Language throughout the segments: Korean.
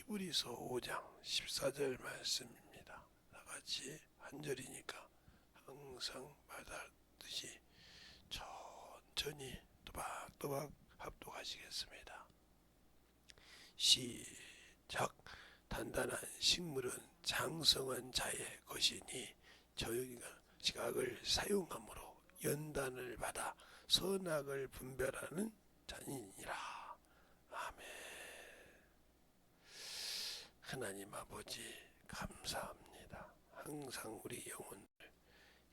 히브리서 5장 14절 말씀입니다. 다같이 한 절이니까 항상 말하듯이 천천히 또박또박 합독하시겠습니다. 시작. 단단한 식물은 장성한 자의 것이니 저희가 지각을 사용함으로 연단을 받아 선악을 분별하는 자니라. 아멘. 하나님 아버지 감사합니다. 항상 우리 영혼을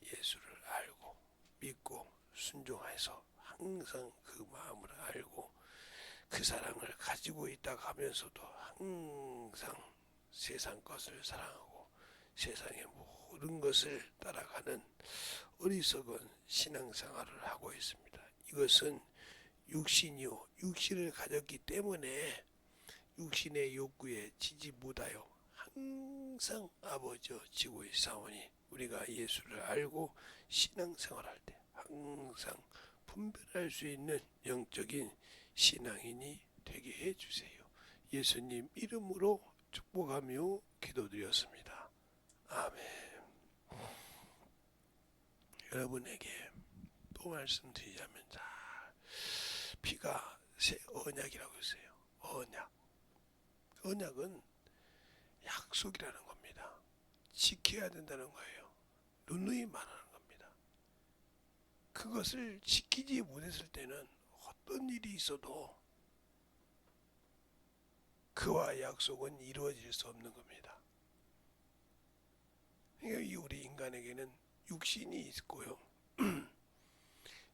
예수를 알고 믿고 순종해서 항상 그 마음을 알고 그 사랑을 가지고 있다고 하면서도 항상 세상 것을 사랑하고 세상의 모든 것을 따라가는 어리석은 신앙생활을 하고 있습니다. 이것은 육신이요 육신을 가졌기 때문에 육신의 욕구에 지지 못하여 항상 아버지여 지고 있사오니 우리가 예수를 알고 신앙생활할 때 항상 분별할 수 있는 영적인 신앙인이 되게 해주세요. 예수님 이름으로 축복하며 기도드렸습니다. 아멘. 여러분에게 또 말씀드리자면 피가 새 언약이라고 했어요. 언약은 약속이라는 겁니다. 지켜야 된다는 거예요. 누누이 말하는 겁니다. 그것을 지키지 못했을 때는 어떤 일이 있어도 그와 약속은 이루어질 수 없는 겁니다. 그러니까 우리 인간에게는 육신이 있고요.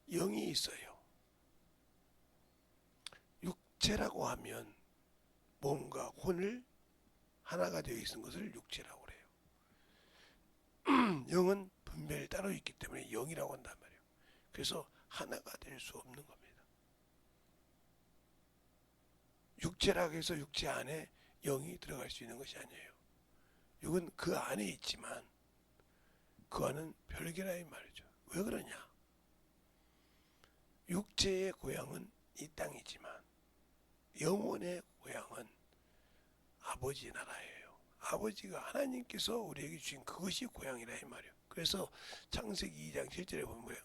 영이 있어요. 육체라고 하면 몸과 혼을 하나가 되어 있는 것을 육체라고 그래요. 영은 분별이 따로 있기 때문에 영이라고 한단 말이에요. 그래서 하나가 될 수 없는 겁니다. 육체라고 해서 육체 안에 영이 들어갈 수 있는 것이 아니에요. 육은 그 안에 있지만 그와는 별개라 이 말이죠. 왜 그러냐? 육체의 고향은 이 땅이지만 영혼의 고향은 아버지 나라예요. 아버지가 하나님께서 우리에게 주신 그것이 고향이라 이 말이에요. 그래서 창세기 2장 7절에 보면 뭐예요?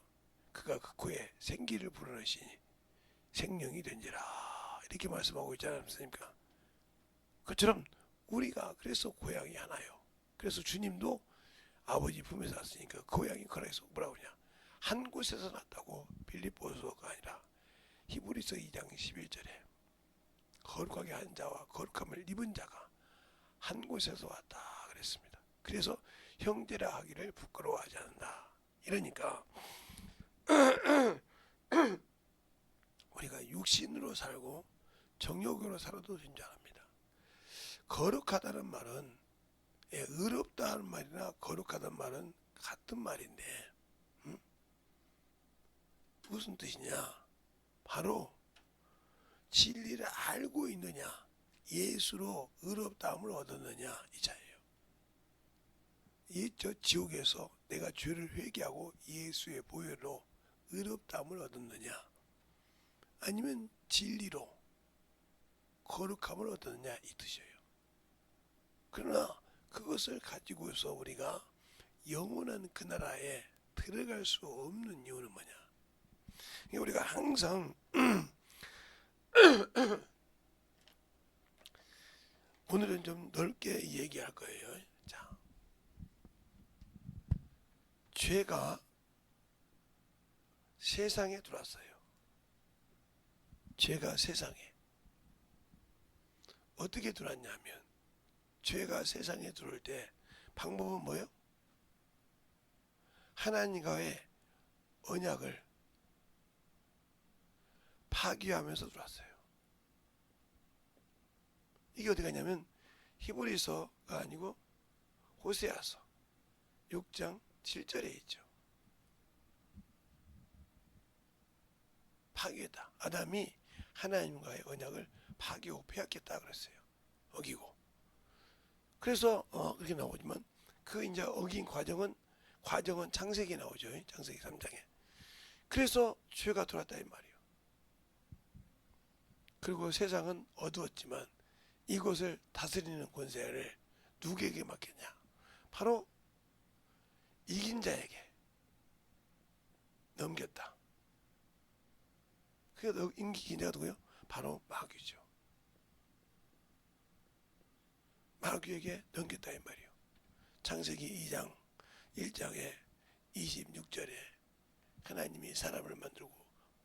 그가 그 코에 생기를 불어넣으시니 생명이 된지라 이렇게 말씀하고 있지 않습니까? 그처럼 우리가 그래서 고향이 하나요. 그래서 주님도 아버지 품에서 났으니까 그 고향이 거라해서 뭐라고 그러냐? 한 곳에서 났다고 빌립보서가 아니라 히브리서 2장 11절에 거룩하게 한 자와 거룩함을 입은 자가 한 곳에서 왔다 그랬습니다. 그래서 형제라 하기를 부끄러워하지 않는다. 이러니까 우리가 육신으로 살고 정욕으로 살아도 된 줄 압니다. 거룩하다는 말은 의롭다는 말이나 거룩하다는 말은 같은 말인데 무슨 뜻이냐? 바로 진리를 알고 있느냐, 예수로 의롭다함을 얻었느냐 이 차이예요. 저 지옥에서 내가 죄를 회개하고 예수의 보혈로 의롭다함을 얻었느냐, 아니면 진리로 거룩함을 얻었느냐 이 뜻이에요. 그러나 그것을 가지고서 우리가 영원한 그 나라에 들어갈 수 없는 이유는 뭐냐? 우리가 항상 오늘은 좀 넓게 얘기할 거예요. 자, 죄가 세상에 들어왔어요. 죄가 세상에 어떻게 들어왔냐면 죄가 세상에 들어올 때 방법은 뭐예요? 하나님과의 언약을 파기하면서 들어왔어요. 이게 어디 가냐면 히브리서가 아니고 호세아서 6장 7절에 있죠. 파괴다. 아담이 하나님과의 언약을 파괴하고 빼앗겼다 그랬어요. 어기고. 그래서 그렇게 나오지만 그 이제 어긴 과정은 창세기에 나오죠. 창세기 3장에. 그래서 죄가 들어왔다 이 말이에요. 그리고 세상은 어두웠지만 이곳을 다스리는 권세를 누구에게 맡겼냐? 바로 이긴 자에게 넘겼다. 그 이긴 자가 누구요? 바로 마귀죠. 마귀에게 넘겼다 이 말이요. 창세기 2장 1장에 26절에 하나님이 사람을 만들고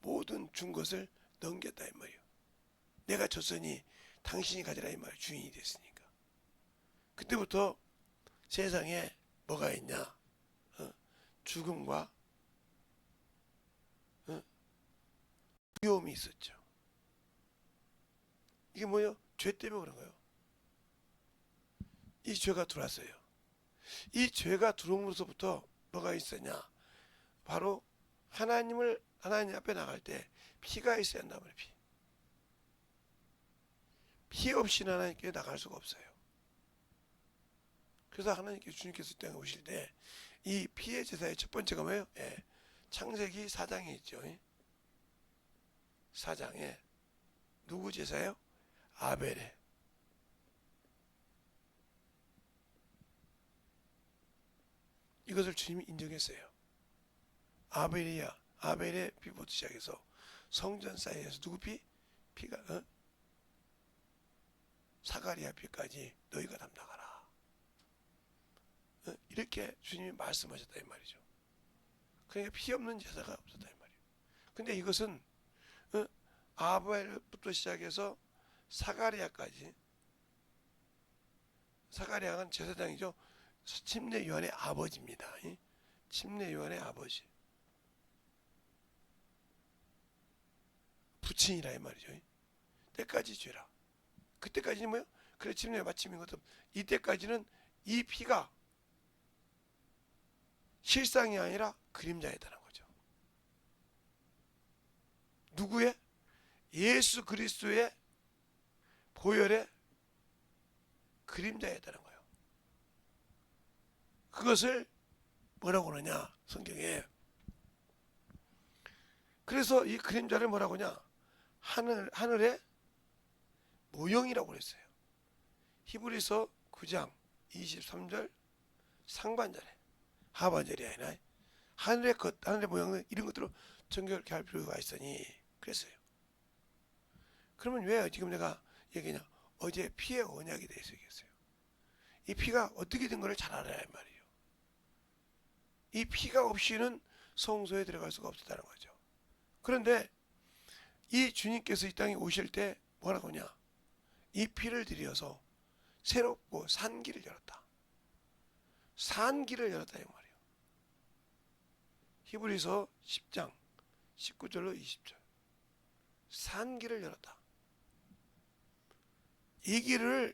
모든 준 것을 넘겼다 이 말이요. 내가 줬으니 당신이 가지라 이 말, 주인이 됐으니까. 그때부터 세상에 뭐가 있냐? 죽음과 두려움이 있었죠. 이게 뭐예요? 죄 때문에 그런 거예요. 이 죄가 들어왔어요. 이 죄가 들어옴으로부터 뭐가 있었냐? 바로 하나님 앞에 나갈 때 피가 있어야 한단 말이에요. 피 없이는 하나님께 나갈 수가 없어요. 그래서 하나님께 주님께서 이 땅에 오실 때 이 피의 제사의 첫 번째가 뭐예요? 창세기 4장에 있죠. 4장에 누구 제사예요? 아벨의. 이것을 주님이 인정했어요. 아벨의 피부터 시작해서 성전 사이에서 누구 피? 피가 사가리아 피까지 너희가 담당하라. 이렇게 주님이 말씀하셨다 이 말이죠. 그러니까 피 없는 제사가 없었다 이 말이에요. 근데 이것은 아벨부터 시작해서 사가리아까지, 사가리아가 제사장이죠. 침례 요한의 아버지입니다. 침례 요한의 아버지, 부친이라 이 말이죠. 때까지 죄라. 그때까지는 뭐요? 그래 침례 마침인 것도 이때까지는 이 피가 실상이 아니라 그림자였다는 거죠. 누구의? 예수 그리스도의 보혈의 그림자였다는 거예요. 그것을 뭐라고 그러냐? 성경에. 그래서 이 그림자를 뭐라고 하냐? 하늘의 모형이라고 그랬어요. 히브리서 9장 23절 상반절에, 하반절이 아니라 하늘의 모양은 이런 것들로 정결케 할 필요가 있으니 그랬어요. 그러면 왜 지금 내가 얘기냐? 어제 피의 언약에 대해서 얘기했어요. 이 피가 어떻게 된 거를 잘 알아야 할 말이에요. 이 피가 없이는 성소에 들어갈 수가 없었다는 거죠. 그런데 이 주님께서 이 땅에 오실 때 뭐라고 하냐? 이 피를 들여서 새롭고 산 길을 열었다. 산 길을 열었다 이 말이에요. 히브리서 10장 19절로 20절. 산 길을 열었다. 이 길을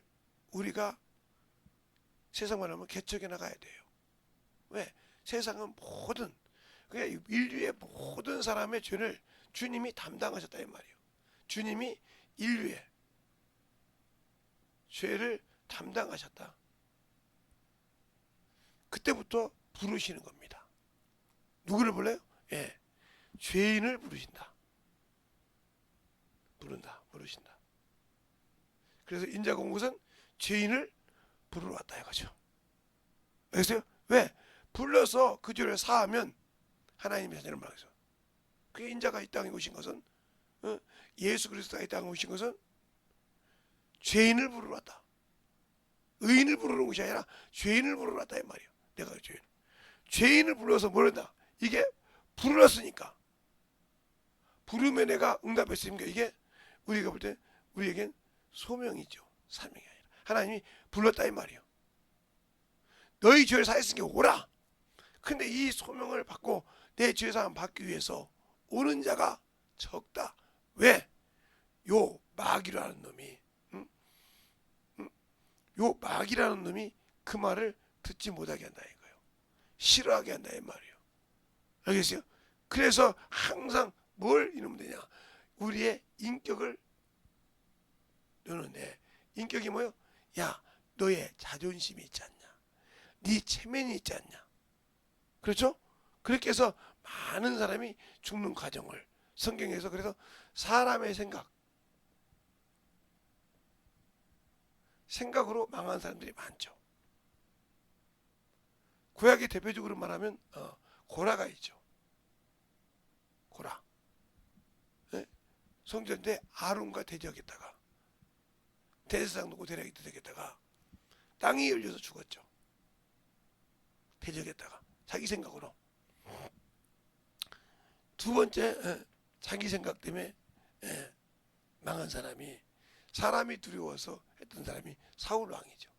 우리가 세상 말하면 개척해 나가야 돼요. 왜? 세상은 모든, 그러니까 인류의 모든 사람의 죄를 주님이 담당하셨다 이 말이에요. 주님이 인류의 죄를 담당하셨다. 그때부터 부르시는 겁니다. 누구를 불러요? 죄인을 부르신다. 부르신다. 그래서 인자가 온 것은 죄인을 부르러 왔다 이거죠. 알겠어요? 왜? 불러서 그 죄를 사하면 하나님의 자녀를 말하죠. 그 인자가 이 땅에 오신 것은, 예수 그리스도가 이 땅에 오신 것은 죄인을 부르러 왔다. 의인을 부르는 것이 아니라 죄인을 부르러 왔다 이 말이에요. 내가 죄인을 불러서 모른다. 이게 부르렀으니까. 부르면 내가 응답했으니까 이게 우리가 볼 때 우리에겐 소명이죠. 사명이 아니라. 하나님이 불렀다 이 말이에요. 너희 죄를 사했으니까 오라. 근데 이 소명을 받고 내 죄 사함 받기 위해서 오는 자가 적다. 왜? 요 마귀라는 놈이, 요 마귀라는 놈이 그 말을 듣지 못하게 한다 이거예요. 싫어하게 한다 이 말이에요. 알겠어요? 그래서 항상 뭘 이러면 되냐? 우리의 인격을 넣는데, 인격이 뭐요? 야, 너의 자존심이 있지 않냐? 네 체면이 있지 않냐? 그렇죠? 그렇게 해서 많은 사람이 죽는 과정을 성경에서, 그래서 사람의 생각, 생각으로 망한 사람들이 많죠. 구약의 대표적으로 말하면 고라가 있죠. 고라. 네? 성전대 아론과 대적했다가 대제사장 놓고 대적했다가 땅이 열려서 죽었죠. 대적했다가 자기 생각으로. 두 번째 자기 생각 때문에 망한 사람이 사람이 두려워서 했던 사람이 사울 왕이죠.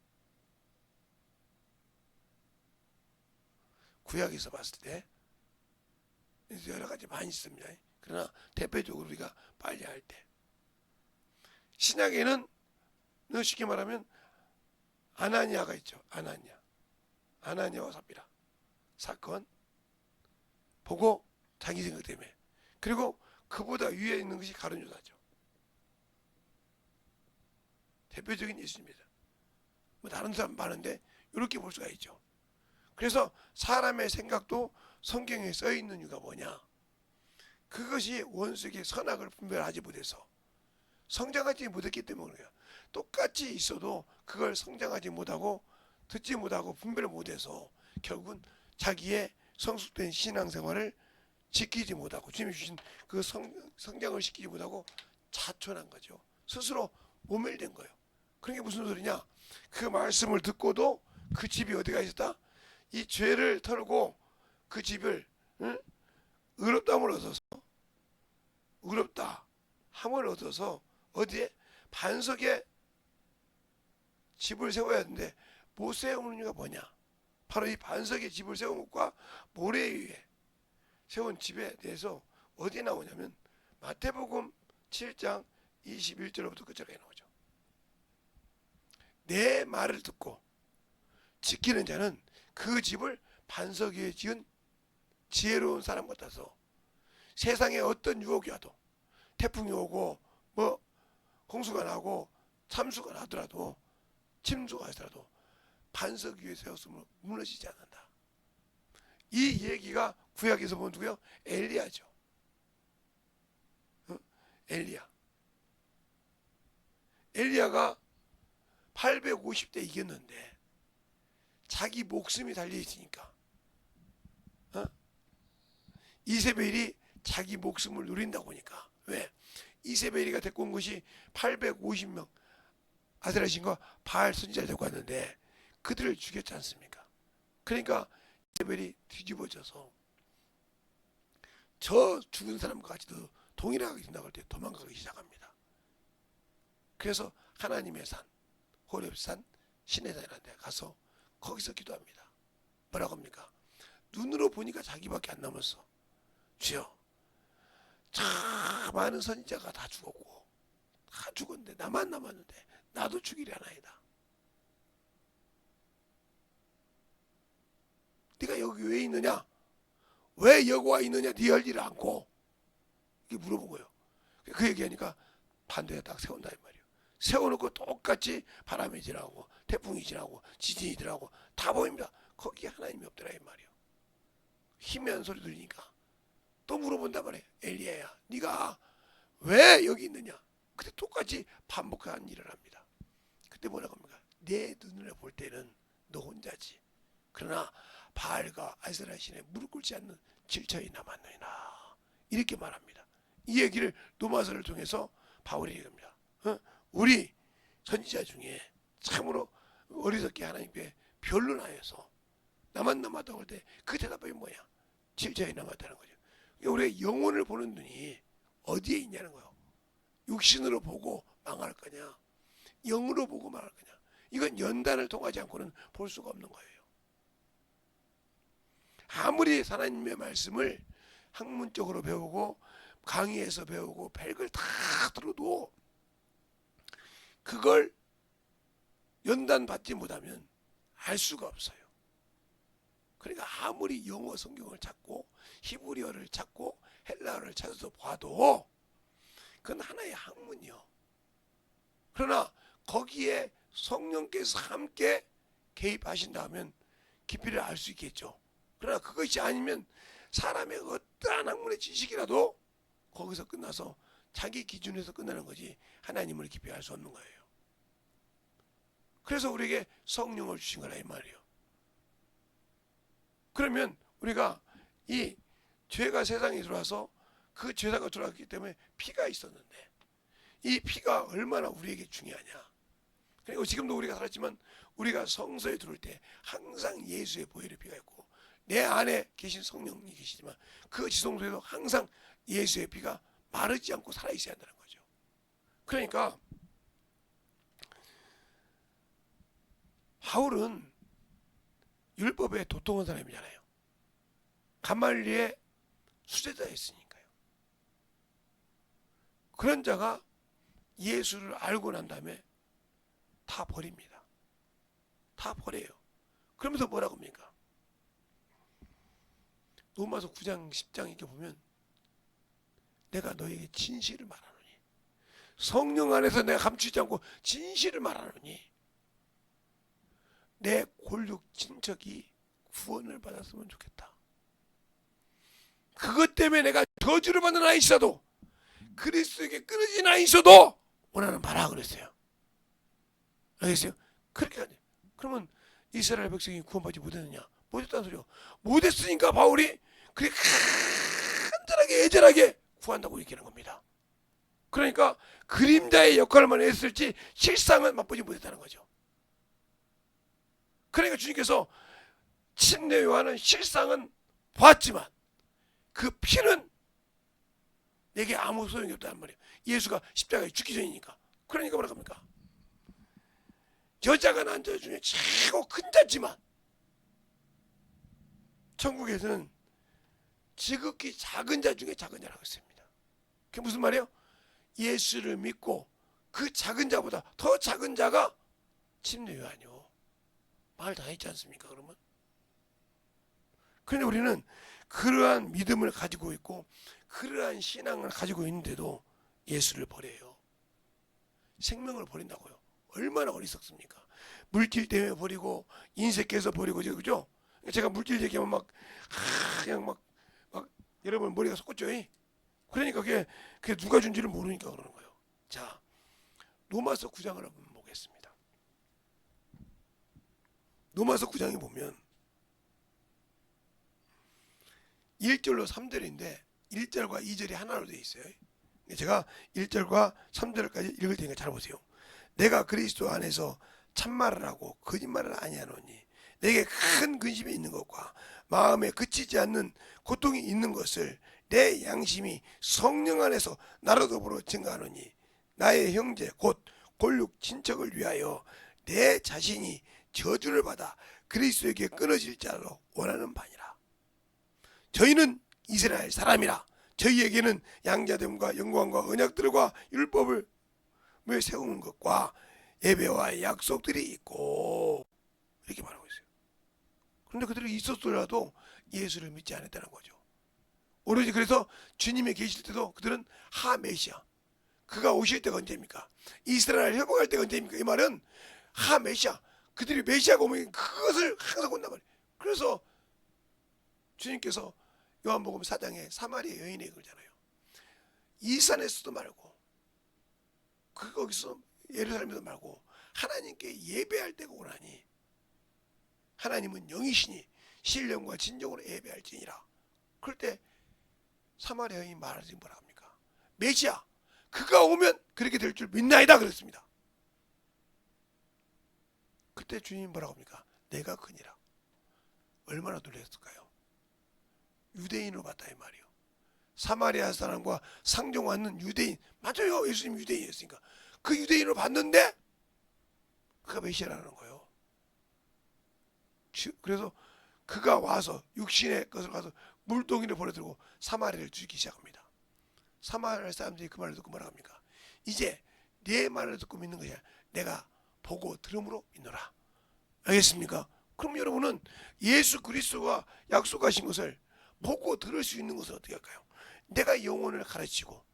구약에서 봤을 때 여러 가지 많이 있습니다. 그러나 대표적으로 우리가 빨리 할 때 신약에는 쉽게 말하면 아나니아가 있죠. 아나니아와 삽비라 사건 보고 자기 생각 때문에, 그리고 그보다 위에 있는 것이 가룟 유다죠. 대표적인 예수입니다. 뭐 다른 사람 많은데 이렇게 볼 수가 있죠. 그래서 사람의 생각도 성경에 써 있는 이유가 뭐냐? 그것이 원수에게 선악을 분별하지 못해서 성장하지 못했기 때문에 그래요. 똑같이 있어도 그걸 성장하지 못하고 듣지 못하고 분별을 못해서 결국은 자기의 성숙된 신앙생활을 지키지 못하고 주님이 주신 그 성장을 시키지 못하고 자초한 거죠. 스스로 모멸된 거예요. 그런 게 무슨 소리냐? 그 말씀을 듣고도 그 집이 어디가 있었다? 이 죄를 털고 그 집을 의롭다함을 얻어서 의롭다함을 얻어서 어디에? 반석에 집을 세워야 하는데 못 세우는 이유가 뭐냐? 바로 이 반석에 집을 세운 것과 모래 위에 세운 집에 대해서 어디에 나오냐면 마태복음 7장 21절부터 끝절에 나오죠. 내 말을 듣고 지키는 자는 그 집을 반석 위에 지은 지혜로운 사람 같아서 세상에 어떤 유혹이 와도 태풍이 오고 뭐 홍수가 나고 참수가 나더라도 침수가 하더라도 반석 위에 세웠으면 무너지지 않는다. 이 얘기가 구약에서 본 누구요? 엘리야죠. 엘리야가 850대 이겼는데 자기 목숨이 달려있으니까 이세벨이 자기 목숨을 누린다고 하니까. 왜? 이세벨이가 데리고 온 것이 850명 아세라신과 바알 선지자를 데리고 왔는데 그들을 죽였지 않습니까? 그러니까 이세벨이 뒤집어져서 저 죽은 사람과 같이도 동일하게 된다고 할 때 도망가기 시작합니다. 그래서 하나님의 산, 호렙산, 시내산이라는 데 가서 거기서 기도합니다. 뭐라고 합니까? 눈으로 보니까 자기밖에 안 남았어. 주여, 참 많은 선지자가 다 죽었고 다 죽었는데 나만 남았는데 나도 죽이려 하나이다. 네가 여기 왜 있느냐? 왜 여기와 있느냐? 네 할 일을 않고 이렇게 물어본 거예요. 그 얘기하니까 반대에 딱 세운다 이 말이에요. 세워놓고 똑같이 바람이 지나고 태풍이 지나고 지진이 지나고 다 보입니다. 거기에 하나님이 없더라 이 말이에요. 희미한 소리 들리니까 또 물어본단 말이에요. 엘리야야, 네가 왜 여기 있느냐? 그때 똑같이 반복한 일을 합니다. 그때 뭐라고 합니까? 내 눈으로 볼 때는 너 혼자지. 그러나 바알과 아세라 신에 무릎 꿇지 않는 질처이 남았느니라. 이렇게 말합니다. 이 얘기를 노마서를 통해서 바울이 얘기합니다. 우리 선지자 중에 참으로 어리석게 하나님께 변론하여서 나만 남았다고 할 때 그 대답이 뭐야? 질처이 남았다는 거죠. 우리의 영혼을 보는 눈이 어디에 있냐는 거예요. 육신으로 보고 망할 거냐, 영으로 보고 망할 거냐. 이건 연단을 통하지 않고는 볼 수가 없는 거예요. 아무리 하나님의 말씀을 학문적으로 배우고 강의에서 배우고 별걸 다 들어도 그걸 연단받지 못하면 알 수가 없어요. 그러니까 아무리 영어 성경을 찾고 히브리어를 찾고 헬라어를 찾아서 봐도 그건 하나의 학문이요. 그러나 거기에 성령께서 함께 개입하신다면 깊이를 알 수 있겠죠. 그러나 그것이 아니면 사람의 어떠한 학문의 지식이라도 거기서 끝나서 자기 기준에서 끝나는 거지 하나님을 깊이 알 수 없는 거예요. 그래서 우리에게 성령을 주신 거라 이 말이에요. 그러면 우리가 이 죄가 세상에 들어와서 그 죄사가 들어왔기 때문에 피가 있었는데 이 피가 얼마나 우리에게 중요하냐. 그리고 지금도 우리가 살았지만 우리가 성소에 들어올 때 항상 예수의 보혈의 피가 있고 내 안에 계신 성령이 계시지만 그 지성소에도 항상 예수의 피가 마르지 않고 살아있어야 한다는 거죠. 그러니까 바울은 율법에 도통한 사람이잖아요. 가말리의 수제자였으니까요. 그런 자가 예수를 알고 난 다음에 다 버립니다. 다 버려요. 그러면서 뭐라고 합니까? 로마서 9장 10장 이렇게 보면 내가 너에게 진실을 말하노니 성령 안에서 내가 감추지 않고 진실을 말하노니 내 골육 친척이 구원을 받았으면 좋겠다. 그것 때문에 내가 저주를 받는 아이 있어도 그리스도에게 끊어진 아이 있어도 원하는 바라 그랬어요. 알겠어요? 그렇게 하죠. 그러면 이스라엘 백성이 구원받지 못했느냐? 못했다는 소리요. 못했으니까 바울이 그렇게 간절하게 애절하게 구한다고 얘기하는 겁니다. 그러니까 그림자의 역할만 했을지 실상은 맛보지 못했다는 거죠. 그러니까 주님께서 침례 요한은 실상은 봤지만 그 피는 내게 아무 소용이 없다는 말이에요. 예수가 십자가에 죽기 전이니까. 그러니까 뭐라 합니까? 여자가 난 자 중에 최고 큰 자지만 천국에서는 지극히 작은 자 중에 작은 자라고 했습니다. 그게 무슨 말이에요? 예수를 믿고 그 작은 자보다 더 작은 자가 침례 요한이요. 말 다 했지 않습니까? 그러면 그런데 우리는 그러한 믿음을 가지고 있고 그러한 신앙을 가지고 있는데도 예수를 버려요. 생명을 버린다고요. 얼마나 어리석습니까? 물질 때문에 버리고 인색해서 버리고 그죠? 제가 물질 얘기하면 막 그냥 막 여러분 머리가 솟구죠. 그러니까 그게 누가 준지를 모르니까 그러는 거예요. 자, 로마서 9장을 한번 보겠습니다. 로마서 9장에 보면 1절로 3절인데 1절과 2절이 하나로 되어 있어요. 제가 1절과 3절까지 읽을 테니까 잘 보세요. 내가 그리스도 안에서 참말을 하고 거짓말을 아니하노니 내게 큰 근심이 있는 것과 마음에 그치지 않는 고통이 있는 것을 내 양심이 성령 안에서 나로 더불어 증거하노니 나의 형제 곧 골육 친척을 위하여 내 자신이 저주를 받아 그리스도에게 끊어질 자로 원하는 바니라. 저희는 이스라엘 사람이라 저희에게는 양자됨과 영광과 언약들과 율법을 세우는 것과 예배와 약속들이 있고 이렇게 말하고 있어요. 그런데 그들이 있었더라도 예수를 믿지 않았다는 거죠. 오로지 그래서 주님이 계실 때도 그들은 하메시아, 그가 오실 때가 언제입니까? 이스라엘 회복할 때가 언제입니까? 이 말은 하메시아, 그들이 메시아가 오면 그것을 항상 본단 말이에요. 그래서 주님께서 요한복음 4장에 사마리아 여인에게 그러잖아요. 이 산에서도 말고 거기서 예루살렘에도 말고 하나님께 예배할 때가 오나니 하나님은 영이시니 신령과 진정으로 예배할지니라. 그럴 때 사마리아 여인이 말하지 뭐라 합니까? 메시아, 그가 오면 그렇게 될 줄 믿나이다 그랬습니다. 그때 주님이 뭐라고 합니까? 내가 그니라. 얼마나 놀랐을까요? 유대인으로 봤다 이 말이요. 사마리아 사람과 상종 왔는 유대인, 맞아요. 예수님 유대인이었으니까 그 유대인으로 봤는데 그가 메시아라는 거예요. 그래서 그가 와서 육신의 것을 가서 물동이를 버려들고 사마리아를 죽이기 시작합니다. 사마리아 사람들이 그 말을 듣고 뭐라 합니까? 이제 네 말을 듣고 믿는 것이 아니라 내가 보고 들음으로 믿노라. 알겠습니까? 그럼 여러분은 예수 그리스도가 약속하신 것을 보고 들을 수 있는 것은 어떻게 할까요? 내가 영혼을 가르치고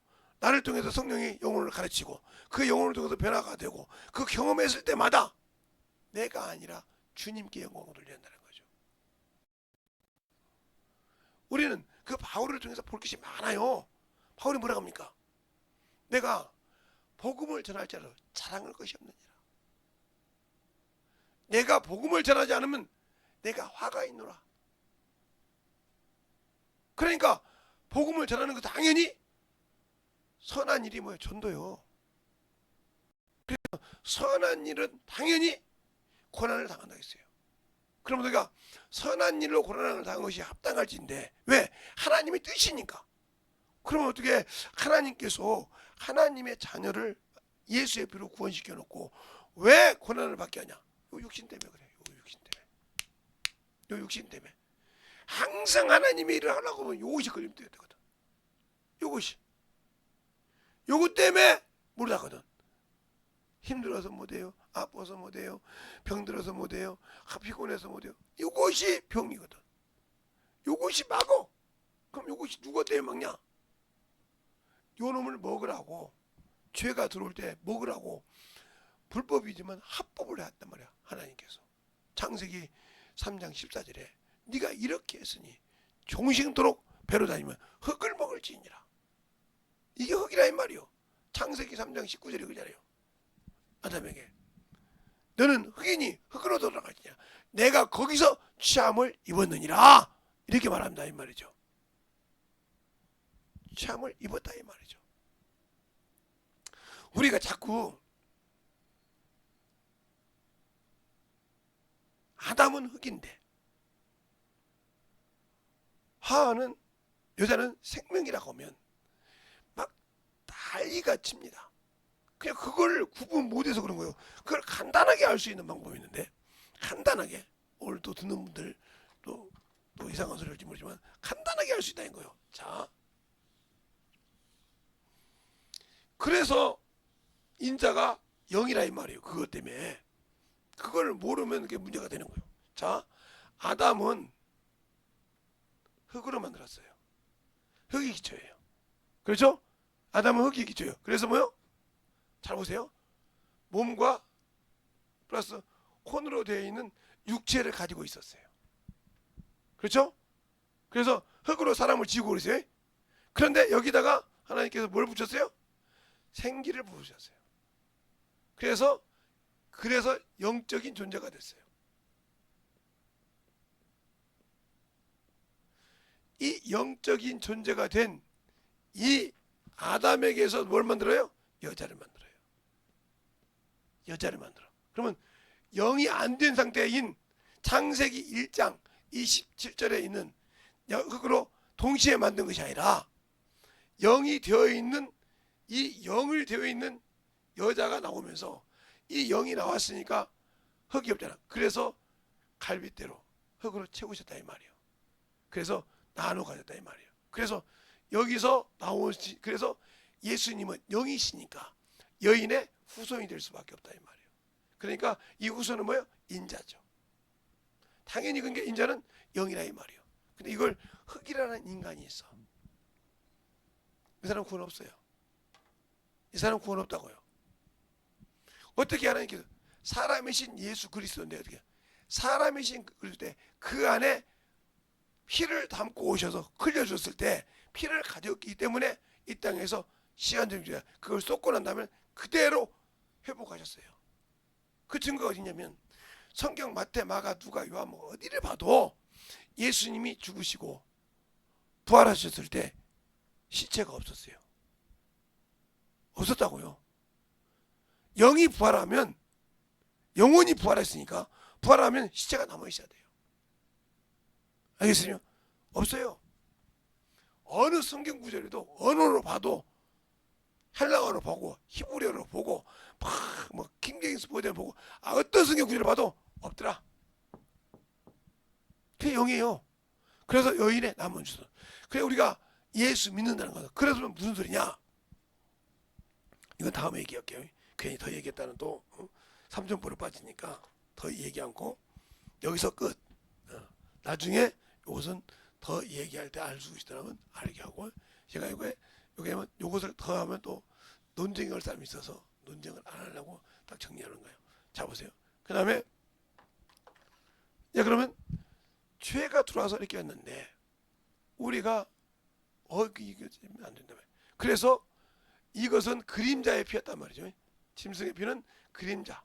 나를 통해서 성령이 영혼을 가르치고 그 영혼을 통해서 변화가 되고 그 경험했을 때마다 내가 아니라 주님께 영광을 돌려야 한다는 거죠. 우리는 그 바울을 통해서 볼 것이 많아요. 바울이 뭐라고 합니까? 내가 복음을 전할 자로 자랑할 것이 없느니라. 내가 복음을 전하지 않으면 내가 화가 있노라. 그러니까 복음을 전하는 거 당연히 선한 일이 뭐예요? 전도요. 그래서 선한 일은 당연히 고난을 당한다 했어요. 그럼 우리가 선한 일로 고난을 당한 것이 합당할진데, 왜? 하나님의 뜻이니까. 그러면 어떻게 하나님께서 하나님의 자녀를 예수의 피로 구원시켜 놓고 왜 고난을 받게 하냐? 요 육신 때문에 그래. 요 육신 때문에. 요 육신 때문에. 항상 하나님의 일을 하려고 하면 요것이 걸림돌이 되거든. 요것이. 요것 때문에 못하거든. 힘들어서 못해요. 아파서 못해요. 병들어서 못해요. 피곤해서 못해요. 요것이 병이거든. 요것이 막어. 그럼 요것이 누가 때문에 막냐? 요 놈을 먹으라고, 죄가 들어올 때 먹으라고 불법이지만 합법을 했단 말이야. 하나님께서 창세기 3장 14절에 네가 이렇게 했으니 종식토록 배로 다니면 흙을 먹을지니라. 이게 흙이라 이 말이요. 창세기 3장 19절에 그잖아요. 아담에게 너는 흙이니 흙으로 돌아가지냐. 내가 거기서 취함을 입었느니라. 이렇게 말합니다 이 말이죠. 취함을 입었다 이 말이죠. 우리가 자꾸 아담은 흙인데 하와는, 여자는 생명이라고 하면 막 난리가 칩니다. 그냥 그걸 구분 못해서 그런 거예요. 그걸 간단하게 알 수 있는 방법이 있는데, 간단하게, 오늘 또 듣는 분들 또 이상한 소리 할지 모르지만 간단하게 알 수 있다는 거예요. 자, 그래서 인자가 영이라 이 말이에요. 그것 때문에 그걸 모르면 그게 문제가 되는 거예요. 자, 아담은 흙으로 만들었어요. 흙이 기초예요. 그렇죠? 아담은 흙이 기초예요. 그래서 뭐요? 잘 보세요. 몸과 플러스 혼으로 되어 있는 육체를 가지고 있었어요. 그렇죠? 그래서 흙으로 사람을 지고 그러세요. 그런데 여기다가 하나님께서 뭘 붙였어요? 생기를 부으셨어요. 그래서 영적인 존재가 됐어요. 이 영적인 존재가 된 이 아담에게서 뭘 만들어요? 여자를 만들어요. 여자를 만들어. 그러면 영이 안 된 상태인 창세기 1장 27절에 있는 흙으로 동시에 만든 것이 아니라 영이 되어 있는, 이 영을 되어 있는 여자가 나오면서 이 영이 나왔으니까 흙이 없잖아. 그래서 갈빗대로 흙으로 채우셨다 이 말이에요. 그래서 나눠 가졌다 이 말이에요. 그래서 여기서 나오시, 그래서 예수님은 영이시니까 여인의 후손이 될 수밖에 없다 이 말이에요. 그러니까 이 후손은 뭐예요? 인자죠. 당연히 그게 인자는 영이라 이 말이에요. 근데 이걸 흙이라는 인간이 있어. 이 사람 구원 없어요. 이 사람 구원 없다고요. 어떻게 하나님께서 사람이신 예수 그리스도인데, 어떻게 사람이신 그리스도인데 그 안에 피를 담고 오셔서 흘려줬을 때 피를 가졌기 때문에 이 땅에서 시간적인 그걸 쏟고 난 다음에 그대로 회복하셨어요. 그 증거가 어디냐면 성경 마태, 마가, 누가, 요한 뭐 어디를 봐도 예수님이 죽으시고 부활하셨을 때 시체가 없었어요. 없었다고요. 영이 부활하면, 영혼이 부활했으니까 부활하면 시체가 남아있어야 돼요. 알겠어요? 없어요. 어느 성경 구절에도 언어로 봐도 헬라어로 보고 히브리어로 보고 막 킹제임스 버전을 보고 어떤 성경 구절을 봐도 없더라. 그게 영이에요. 그래서 여인의 남은 주소. 그래 우리가 예수 믿는다는 거다. 그래서 무슨 소리냐? 이건 다음에 얘기할게요. 괜히 더 얘기했다는 또 삼천포로 빠지니까 더 얘기 않고 여기서 끝. 나중에 이것은 더 얘기할 때 알 수 있다면 알게 하고, 제가 요것을 더 하면 또 논쟁이 할 사람이 있어서 논쟁을 안 하려고 딱 정리하는 거예요. 자 보세요. 그 다음에 그러면 죄가 들어와서 이렇게 했는데 우리가 이게 안 된다며. 그래서 이것은 그림자의 피였단 말이죠. 짐승의 피는 그림자.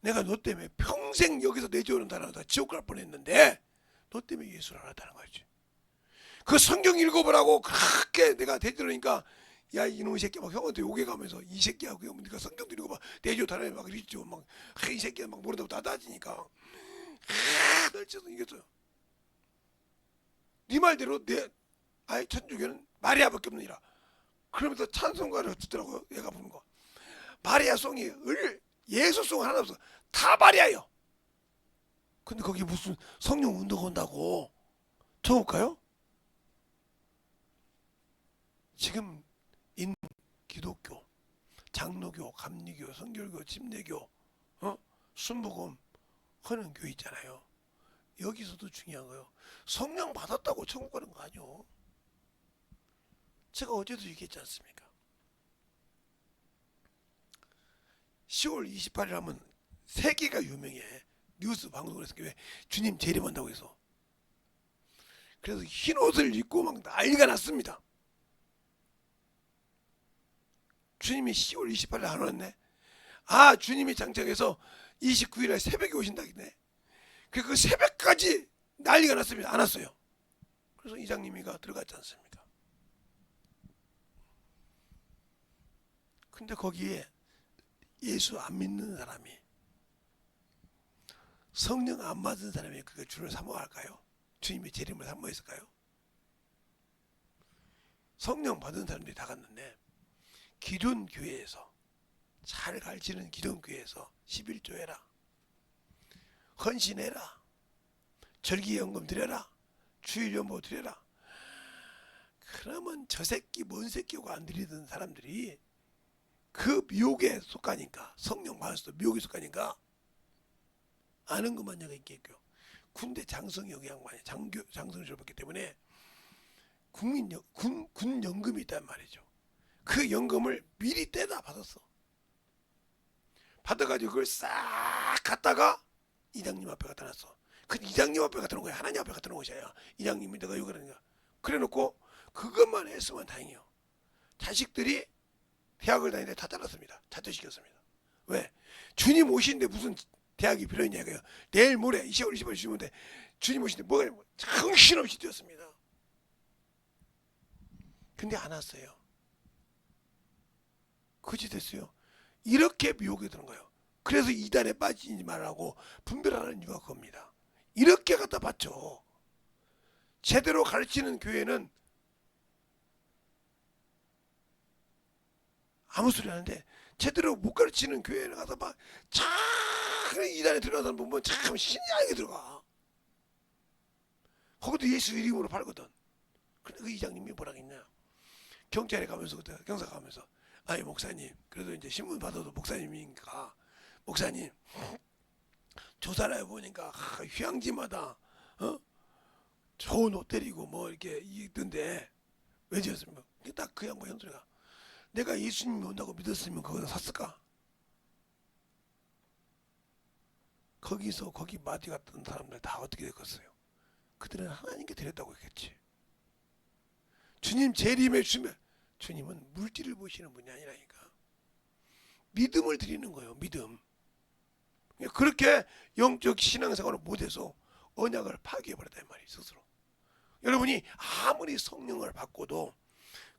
내가 너 때문에 평생 여기서 내주는 사람다 지옥 갈 뻔했는데 너 때문에 예수를 알았다는 거지. 그 성경 읽어보라고 그렇게 내가 대들으니까 야 이놈의 새끼 막 형한테 욕해가면서 이 새끼야 그냥 네가 성경도 읽어봐 내주 다라에 막 이랬죠. 막 이 새끼야 막 모른다고 따다지니까 날 쳐서 이겼어요. 네 말대로 내 아이 천주교는 마리아밖에 없느니라. 그러면서 찬송가를 듣더라고요. 얘가 부르는 거. 마리아송이 예수송 하나 없어. 다 마리아예요. 근데 거기 무슨 성령 운동 온다고 천국 가요? 지금 기독교, 장로교, 감리교, 성결교, 침례교, 순복음 하는 교회 있잖아요. 여기서도 중요한 거예요. 성령 받았다고 천국 가는 거 아니요. 제가 어제도 얘기했지 않습니까? 10월 28일 하면 세계가 유명해. 뉴스 방송을 해서 왜 주님 재림한다고 해서. 그래서 흰 옷을 입고 막 난리가 났습니다. 주님이 10월 28일 안 왔네. 아 주님이 장착해서 29일에 새벽에 오신다겠네. 그 새벽까지 난리가 났습니다. 안 왔어요. 그래서 이장님이가 들어갔지 않습니까? 근데 거기에 예수 안 믿는 사람이 성령 안 맞은 사람이 그게 주를 사모할까요? 주님의 재림을 사모했을까요? 성령 받은 사람들이 다 갔는데 기존 교회에서 잘 가르치는 기존 교회에서 11조 해라, 헌신해라, 절기연금 드려라, 주일연보 드려라. 그러면 저 새끼 뭔 새끼고 안 드리던 사람들이 그 미혹에 속하니까 성령 받았어 미혹에 속하니까 아는 것만 얘기했고요. 군대 장성혁 양반이 장성실을 받기 때문에 군 연금이 있단 말이죠. 그 연금을 미리 떼다 받았어. 받아가지고 그걸 싹 갖다가 이장님 앞에 갖다 놨어. 그 이장님 앞에 갖다 놓은 거야. 하나님 앞에 갖다 놓은 것이야. 이장님이 내가 여기 그러니까 그래 놓고 그것만 했으면 다행이요. 자식들이 대학을 다니는데 다 잘랐습니다. 자퇴시켰습니다. 왜? 주님 오시는데 무슨 대학이 필요했냐 이거예요. 내일 모레 10월 20일 주님인데 주님 오시는데 뭐가 정신없이 뛰었습니다. 근데 안 왔어요. 그지 됐어요. 이렇게 미혹에 드는 거예요. 그래서 이단에 빠지지 말라고 분별하는 이유가 그겁니다. 이렇게 갖다 바쳐. 제대로 가르치는 교회는 아무 소리 하는데 제대로 못 가르치는 교회를 가서 막 참 이단에 들어가는 사람 보면 참 신기하게 들어가. 거기도 예수 이름으로 팔거든. 근데 그 이장님이 뭐라고 했냐. 경찰에 가면서 그때 경사 가면서 아니 목사님 그래도 이제 신문 받아도 목사님이니까 목사님 조사를 해보니까 휴양지마다 좋은 호텔이고 뭐 이렇게 있던데 왜 지었습니까? 딱 그 양반 현소리가 내가 예수님이 온다고 믿었으면 거기서 샀을까? 거기서 거기 마디 갔던 사람들 다 어떻게 됐겠어요? 그들은 하나님께 드렸다고 했겠지. 주님 재림에 주면 주님은 물질을 보시는 분이 아니라니까. 믿음을 드리는 거예요. 믿음. 그렇게 영적 신앙생활을 못해서 언약을 파괴해버렸다 이 말이에요. 스스로. 여러분이 아무리 성령을 받고도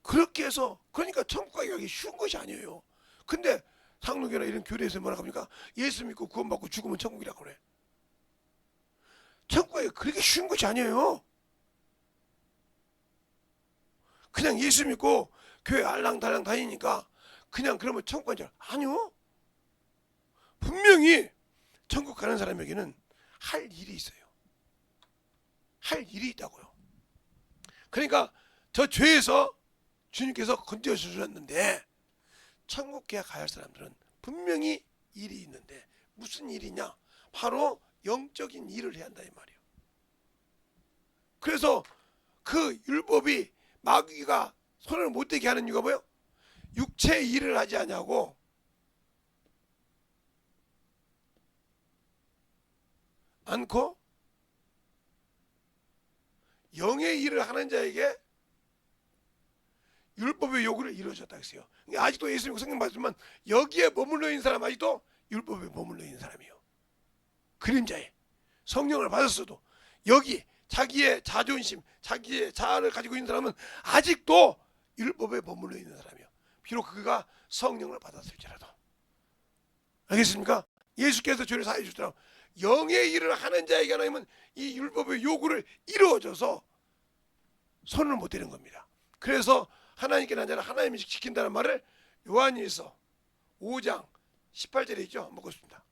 그렇게 해서 그러니까 천국 가기 쉬운 것이 아니에요. 근데 상록이나 이런 교회에서 뭐라고 합니까? 예수 믿고 구원받고 죽으면 천국이라고 그래. 천국 가기 그렇게 쉬운 것이 아니에요. 그냥 예수 믿고 교회 알랑달랑 다니니까 그냥 그러면 천국 가는 줄 아니요. 분명히 천국 가는 사람에게는 할 일이 있어요. 할 일이 있다고요. 그러니까 저 죄에서 주님께서 건져 주셨는데 천국에 가야 할 사람들은 분명히 일이 있는데 무슨 일이냐? 바로 영적인 일을 해야 한다 이 말이에요. 그래서 그 율법이 마귀가 손을 못 대게 하는 이유가 뭐예요? 육체의 일을 하지 않냐고 않고 영의 일을 하는 자에게 율법의 요구를 이루어졌다 했어요. 아직도 예수 믿고 성령 받지만 여기에 머물러 있는 사람 아직도 율법에 머물러 있는 사람이요. 그림자에 성령을 받았어도 여기 자기의 자존심, 자기의 자아를 가지고 있는 사람은 아직도 율법에 머물러 있는 사람이요. 비록 그가 성령을 받았을지라도. 알겠습니까? 예수께서 죄를 사해 주시더라고. 영의 일을 하는 자에게 하나님은 이 율법의 요구를 이루어져서 손을 못 대는 겁니다. 그래서 하나님께 난 자는 하나님이 지킨다는 말을 요한일서 5장 18절에 있죠. 한번 보겠습니다.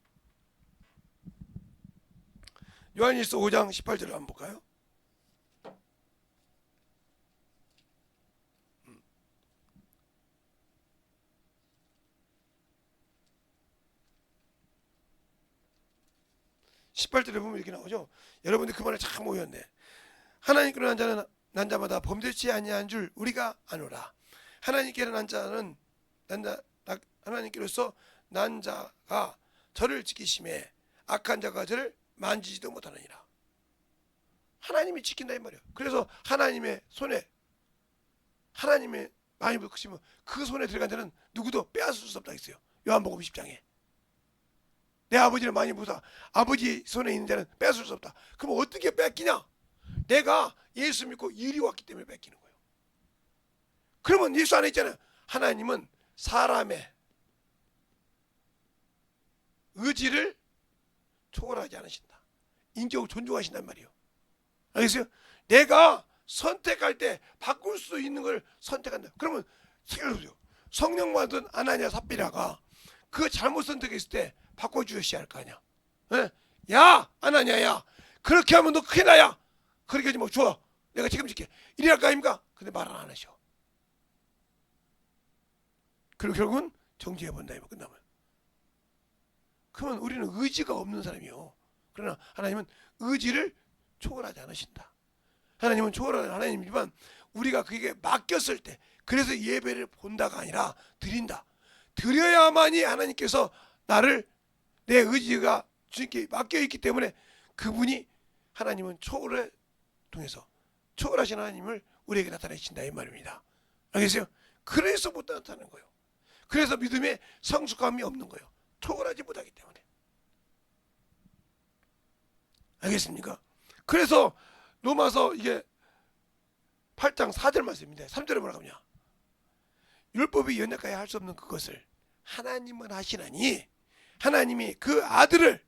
요한일서 5장 18절을 한번 볼까요? (18절에) 보면 이렇게 나오죠. 여러분들 그 말에 참 오였네. 하나님께로 난 자는 난 자마다 범죄치 아니한 줄 우리가 아노라. 하나님께로 난 자는 하나님께로서 난 자가 저를 지키심에 악한 자가 저를 만지지도 못하느니라. 하나님이 지킨다 이 말이에요. 그래서 하나님의 손에 하나님의 많이 크시면 그 손에 들어간 자는 누구도 빼앗을 수 없다 했어요. 요한복음 10장에. 내 아버지는 많이 보다 아버지 손에 있는 자는 뺏을 수 없다. 그럼 어떻게 뺏기냐? 내가 예수 믿고 이리 왔기 때문에 뺏기는 거예요. 그러면 예수 안에 있잖아요. 하나님은 사람의 의지를 초월하지 않으신다. 인격을 존중하신단 말이에요. 알겠어요? 내가 선택할 때 바꿀 수 있는 걸 선택한다. 그러면 생각해보세요. 성령 받은 아나니아 삽비라가 그 잘못 선택했을 때 바꿔주셔야 할 거 아니야. 에? 야 아나니아야, 그렇게 하면 너 큰일 나야. 그렇게 하지 뭐 좋아, 내가 책임질게, 이리 할 거 아닙니까? 근데 말을 안 하셔. 그리고 결국은 정지해본다 이거 끝나면. 그러면 우리는 의지가 없는 사람이요. 그러나 하나님은 의지를 초월하지 않으신다. 하나님은 초월하는 하나님이지만 우리가 그에게 맡겼을 때, 그래서 예배를 본다가 아니라 드린다. 드려야만이 하나님께서 나를, 내 의지가 주님께 맡겨있기 때문에 그분이, 하나님은 초월을 통해서 초월하신 하나님을 우리에게 나타내신다 이 말입니다. 알겠어요? 그래서 못 나타나는 거예요. 그래서 믿음에 성숙함이 없는 거예요. 초월하지 못하기 때문에. 알겠습니까? 그래서 로마서 이게 8장 4절 말씀입니다. 3절에 뭐라고 하냐? 율법이 연약하게 할 수 없는 그것을 하나님은 하시나니 하나님이 그 아들을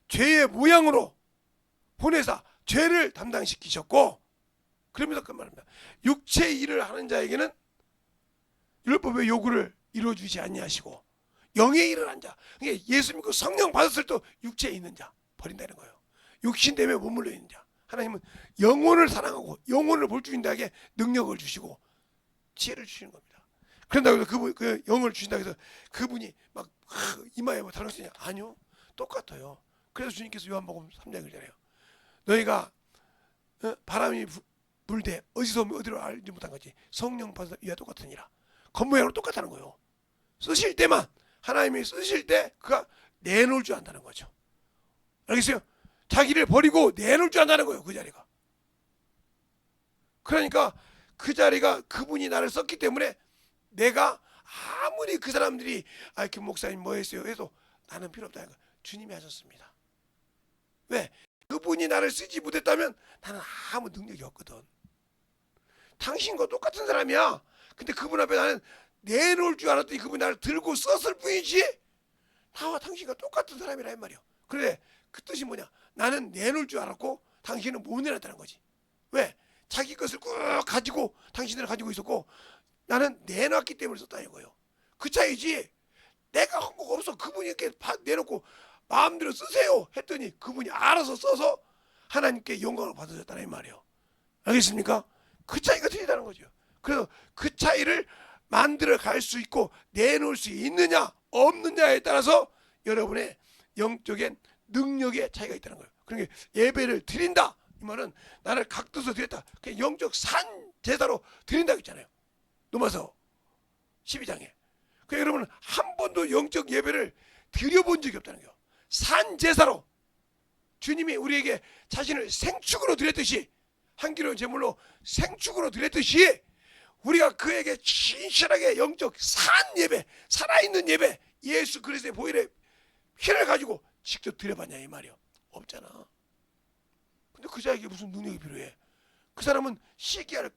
죄의 모양으로 보내사 죄를 담당시키셨고, 그러면서 그 말입니다. 육체의 일을 하는 자에게는 율법의 요구를 이루어주지 아니하시고 영의 일을 한 자, 그러니까 예수 믿고 성령 받았을 때 육체에 있는 자 버린다는 거예요. 육신 때문에 머물러 있는 자, 하나님은 영혼을 사랑하고 영혼을 볼 수 있는 자에게 능력을 주시고 지혜를 주시는 겁니다. 그런다고 해서 그 영을 주신다고 해서 그분이 막 이마에 뭐 다른 것이냐? 아니요, 똑같아요. 그래서 주님께서 요한복음 3장에 그러잖아요. 너희가 바람이 불 때 어디서 어디로 알지 못한 거지 성령 받은 이와 똑같으니라. 겉모양으로 똑같다는 거예요. 쓰실 때만, 하나님이 쓰실 때 그가 내놓을 줄 안다는 거죠. 알겠어요? 자기를 버리고 내놓을 줄 안다는 거예요. 그 자리가. 그러니까 그 자리가 그분이 나를 썼기 때문에 내가 아무리 그 사람들이 김 목사님 뭐 했어요 해도 나는 필요 없다는 거예요. 주님이 하셨습니다. 왜? 그분이 나를 쓰지 못했다면 나는 아무 능력이 없거든. 당신과 똑같은 사람이야. 근데 그분 앞에 나는 내놓을 줄 알았더니 그분이 나를 들고 썼을 뿐이지 나와 당신과 똑같은 사람이라 이 말이야. 그래, 그 뜻이 뭐냐? 나는 내놓을 줄 알았고 당신은 못 내놨다는 거지. 왜? 자기 것을 꾹 가지고 당신들은 가지고 있었고 나는 내놨기 때문에 썼다 이거예요. 그 차이지. 내가 한 거 없어. 그분이 이렇게 내놓고 마음대로 쓰세요 했더니 그분이 알아서 써서 하나님께 영광을 받으셨다는 말이에요. 알겠습니까? 그 차이가 틀리다는 거죠. 그래서 그 차이를 만들어 갈 수 있고 내놓을 수 있느냐 없느냐에 따라서 여러분의 영적인 능력의 차이가 있다는 거예요. 그러니까 예배를 드린다 이 말은 나를 각도서 드렸다, 그냥 영적 산 제사로 드린다고 했잖아요. 로마서 12장에. 그러니까 여러분은 한 번도 영적 예배를 드려본 적이 없다는 거예요. 산 제사로 주님이 우리에게 자신을 생축으로 드렸듯이, 한기로운 제물로 생축으로 드렸듯이 우리가 그에게 진실하게 영적 산 예배, 살아있는 예배, 예수 그리스도의 보혈의 힘을 가지고 직접 드려봤냐 이 말이요. 없잖아. 근데 그 자에게 무슨 능력이 필요해? 그 사람은 시기할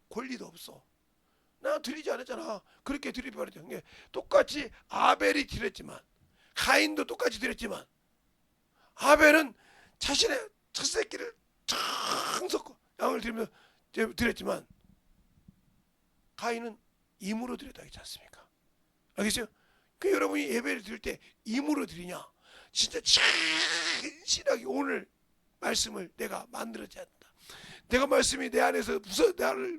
권리도 없어. 나 드리지 않았잖아. 그렇게 드리지 않았잖아. 똑같이 아벨이 드렸지만, 가인도 똑같이 드렸지만, 아벨은 자신의 첫 새끼를 쫙 양을 드렸지만, 가인은 임으로 드렸다 했지 않습니까? 알겠어요? 그 여러분이 예배를 드릴 때 임으로 드리냐? 진짜 진실하게 오늘 말씀을 내가 만들어야 한다. 내가 말씀이 내 안에서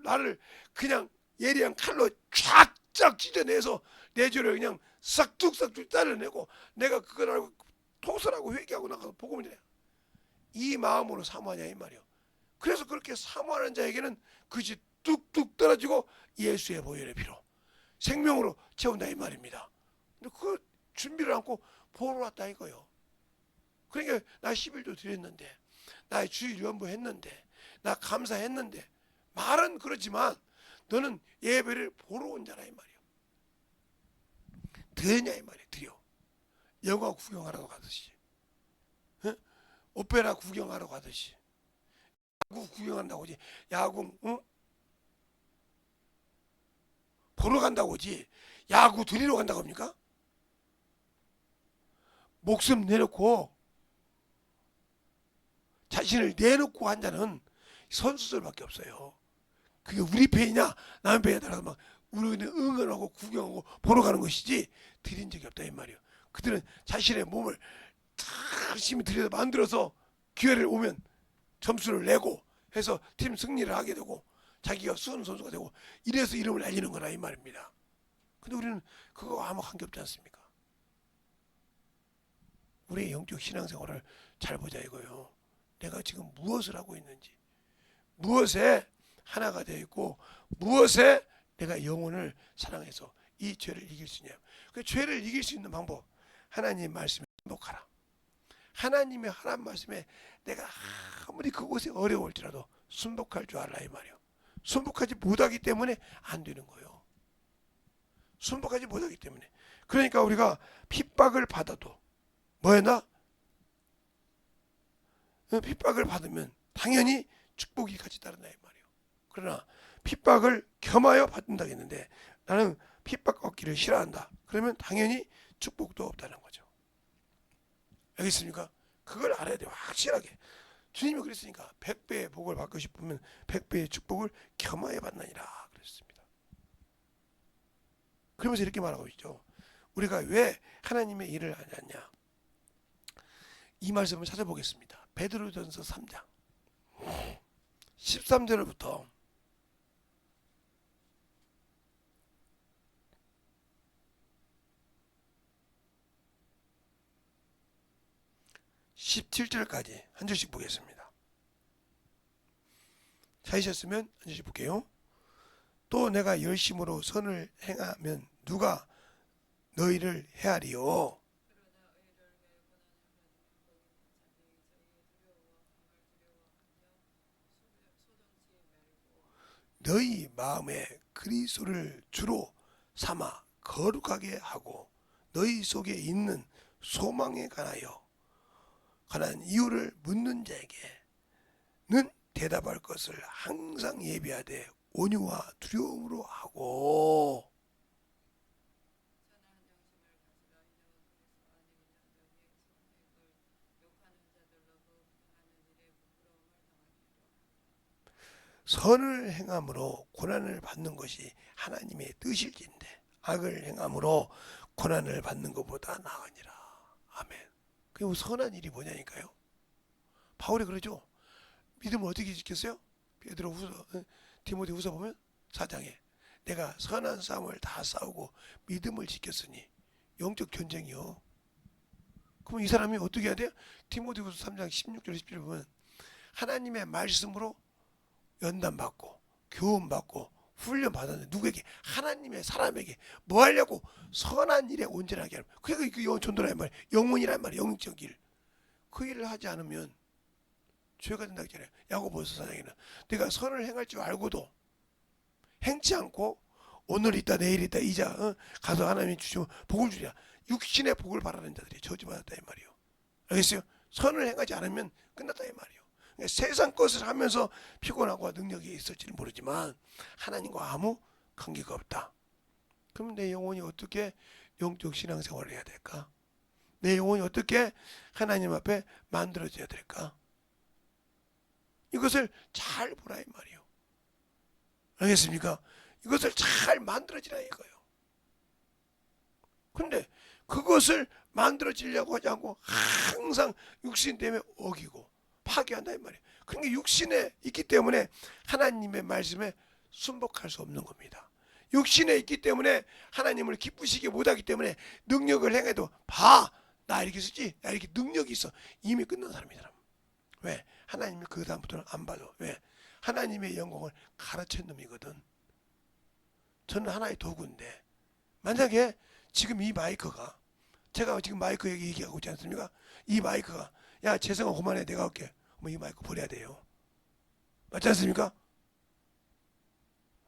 나를 그냥 예리한 칼로 쫙쫙 찢어내서 내 죄를 그냥 싹둑싹둑 잘라내고 내가 그걸 알고 토설하고 회개하고 나가서 복음을 전해. 이 마음으로 사모하냐 이 말이요. 그래서 그렇게 사모하는 자에게는 그것이 뚝뚝 떨어지고 예수의 보혈의 피로 생명으로 채운다 이 말입니다. 근데 그 준비를 않고 보러 왔다 이거요. 그러니까 나 10일도 드렸는데, 나 주일 연부 했는데, 나 감사했는데, 말은 그렇지만 너는 예배를 보러 온 자라 이 말이요. 드렸냐 이 말이에요. 드려. 영화 구경하러 가듯이, 응? 오페라 구경하러 가듯이, 야구 구경한다고 하지. 야구 응? 보러 간다고 하지. 야구 드리러 간다고 합니까? 목숨 내놓고 자신을 내놓고 한 자는 선수들밖에 없어요. 그게 우리 편이냐 남의 편이냐 따라서 막 우리는 응원하고 구경하고 보러 가는 것이지 드린 적이 없다 이 말이에요. 그들은 자신의 몸을 열심히 들여서 만들어서 기회를 오면 점수를 내고 해서 팀 승리를 하게 되고 자기가 수훈 선수가 되고 이래서 이름을 알리는 거라 이 말입니다. 근데 우리는 그거 아무 관계없지 않습니까? 우리의 영적 신앙생활을 잘 보자 이거요. 내가 지금 무엇을 하고 있는지, 무엇에 하나가 되어 있고, 무엇에 내가 영혼을 사랑해서 이 죄를 이길 수 있냐. 그 죄를 이길 수 있는 방법, 하나님 말씀에 순복하라. 하나님의 하나님 말씀에 내가 아무리 그곳이 어려울지라도 순복할 줄 알라 이 말이요. 순복하지 못하기 때문에 안 되는 거예요. 순복하지 못하기 때문에. 그러니까 우리가 핍박을 받아도 뭐였나? 핍박을 받으면 당연히 축복이 같이 따른다 이 말이에요. 그러나 핍박을 겸하여 받는다 했는데 나는 핍박 얻기를 싫어한다. 그러면 당연히 축복도 없다는 거죠. 알겠습니까? 그걸 알아야 돼요. 확실하게. 주님이 그랬으니까 100배의 복을 받고 싶으면 100배의 축복을 겸하여 받느니라 그랬습니다. 그러면서 이렇게 말하고 있죠. 우리가 왜 하나님의 일을 하지 않냐? 이 말씀을 찾아보겠습니다. 베드로전서 3장 13절부터 17절까지 한 절씩 보겠습니다. 찾으셨으면 한 절씩 볼게요. 또 내가 열심으로 선을 행하면 누가 너희를 헤아리요? 너희 마음에 그리스도를 주로 삼아 거룩하게 하고 너희 속에 있는 소망에 관한 이유를 묻는 자에게는 대답할 것을 항상 예비하되 온유와 두려움으로 하고 선을 행함으로 고난을 받는 것이 하나님의 뜻일진데 악을 행함으로 고난을 받는 것보다 나으니라. 아멘. 그 선한 일이 뭐냐니까요. 바울이 그러죠. 믿음을 어떻게 지켰어요? 베드로후서, 디모데후서 보면 4장에 내가 선한 싸움을 다 싸우고 믿음을 지켰으니 영적 전쟁이요. 그럼 이 사람이 어떻게 해야 돼요? 디모데후서 3장 16절 17절 보면 하나님의 말씀으로 연단받고 교훈받고 훈련받았는데 누구에게? 하나님의 사람에게 뭐 하려고? 선한 일에 온전하게 하는. 그게 그 전도란 말, 영문이란 말, 영적 일. 그 일을 하지 않으면 죄가 된다 했잖아요. 야고보서 4장에는 내가 선을 행할 줄 알고도 행치 않고 오늘 있다 내일 있다 이자 가서 하나님이 주시면 복을 주리라. 육신의 복을 바라는 자들이 저주받았다 이 말이요. 알겠어요? 선을 행하지 않으면 끝났다 이 말이요. 그러니까 세상 것을 하면서 피곤하고 능력이 있을지는 모르지만 하나님과 아무 관계가 없다. 그럼 내 영혼이 어떻게 영적 신앙생활을 해야 될까? 내 영혼이 어떻게 하나님 앞에 만들어져야 될까? 이것을 잘 보라 이 말이요. 알겠습니까? 이것을 잘 만들어지라 이거예요. 근데 그것을 만들어지려고 하지 않고 항상 육신 때문에 어기고 파괴한다 이 말이에요. 그러니까 육신에 있기 때문에 하나님의 말씀에 순복할 수 없는 겁니다. 육신에 있기 때문에 하나님을 기쁘시게 못하기 때문에 능력을 행해도 봐! 나 이렇게 쓰지? 나 이렇게 능력이 있어. 이미 끝난 사람이더라. 왜? 하나님이 그 다음부터는 안 봐도. 왜? 하나님의 영광을 가르친 놈이거든. 저는 하나의 도구인데 만약에 지금 이 마이크가 제가 지금 마이크 얘기하고 있지 않습니까? 이 마이크가 야 재성아 그만해 내가 할게. 뭐 이 마이크 버려야 돼요. 맞지 않습니까?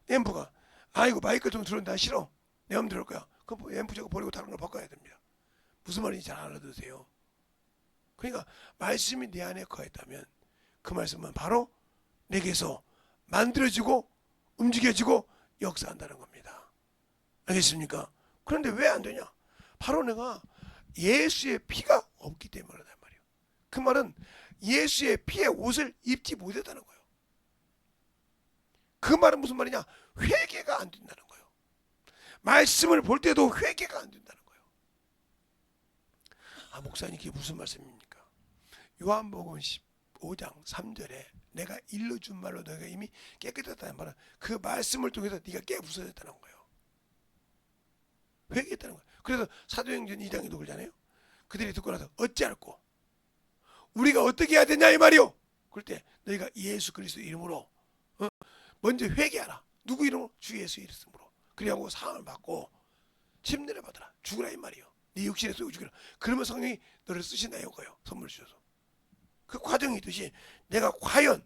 앰프가 아이고 마이크 좀 들어온다 싫어. 내 마음 들을 거야. 그럼 앰프 저거 버리고 다른 걸 바꿔야 됩니다. 무슨 말인지 잘 알아두세요. 그러니까 말씀이 내 안에 거했다면 그 말씀은 바로 내게서 만들어지고 움직여지고 역사한다는 겁니다. 알겠습니까? 그런데 왜 안 되냐? 바로 내가 예수의 피가 없기 때문이란 말이에요. 그 말은 예수의 피의 옷을 입지 못했다는 거예요. 그 말은 무슨 말이냐? 회개가 안 된다는 거예요. 말씀을 볼 때도 회개가 안 된다는 거예요. 아 목사님 이게 무슨 말씀입니까? 요한복음 15장 3절에 내가 일러준 말로 너희가 이미 깨끗했다는 말은 그 말씀을 통해서 네가 깨부서졌다는 거예요. 회개했다는 거예요. 그래서 사도행전 2장에도 그러잖아요. 그들이 듣고 나서 어찌할꼬 우리가 어떻게 해야 되냐 이 말이요. 그럴 때 너희가 예수 그리스도 이름으로 먼저 회개하라. 누구 이름으로? 주 예수 이름으로. 그리하고 사함을 받고 침례를 받아라. 죽으라 이 말이요. 네 육신에 쏘고 죽으라. 그러면 성령이 너를 쓰신다 이거예요. 선물 주셔서. 그 과정이 있듯이 내가 과연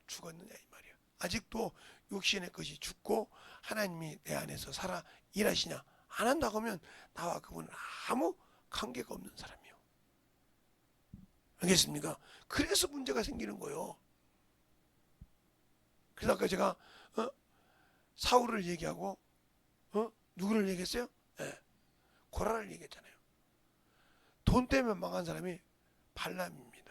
죽었느냐 이 말이에요. 아직도 육신의 것이 죽고 하나님이 내 안에서 살아 일하시냐 안 한다고 하면 나와 그분은 아무 관계가 없는 사람이에요. 알겠습니까? 그래서 문제가 생기는 거예요. 그래서 아까 제가 사울을 얘기하고 누구를 얘기했어요? 네. 고라를 얘기했잖아요. 돈 때문에 망한 사람이 발람입니다.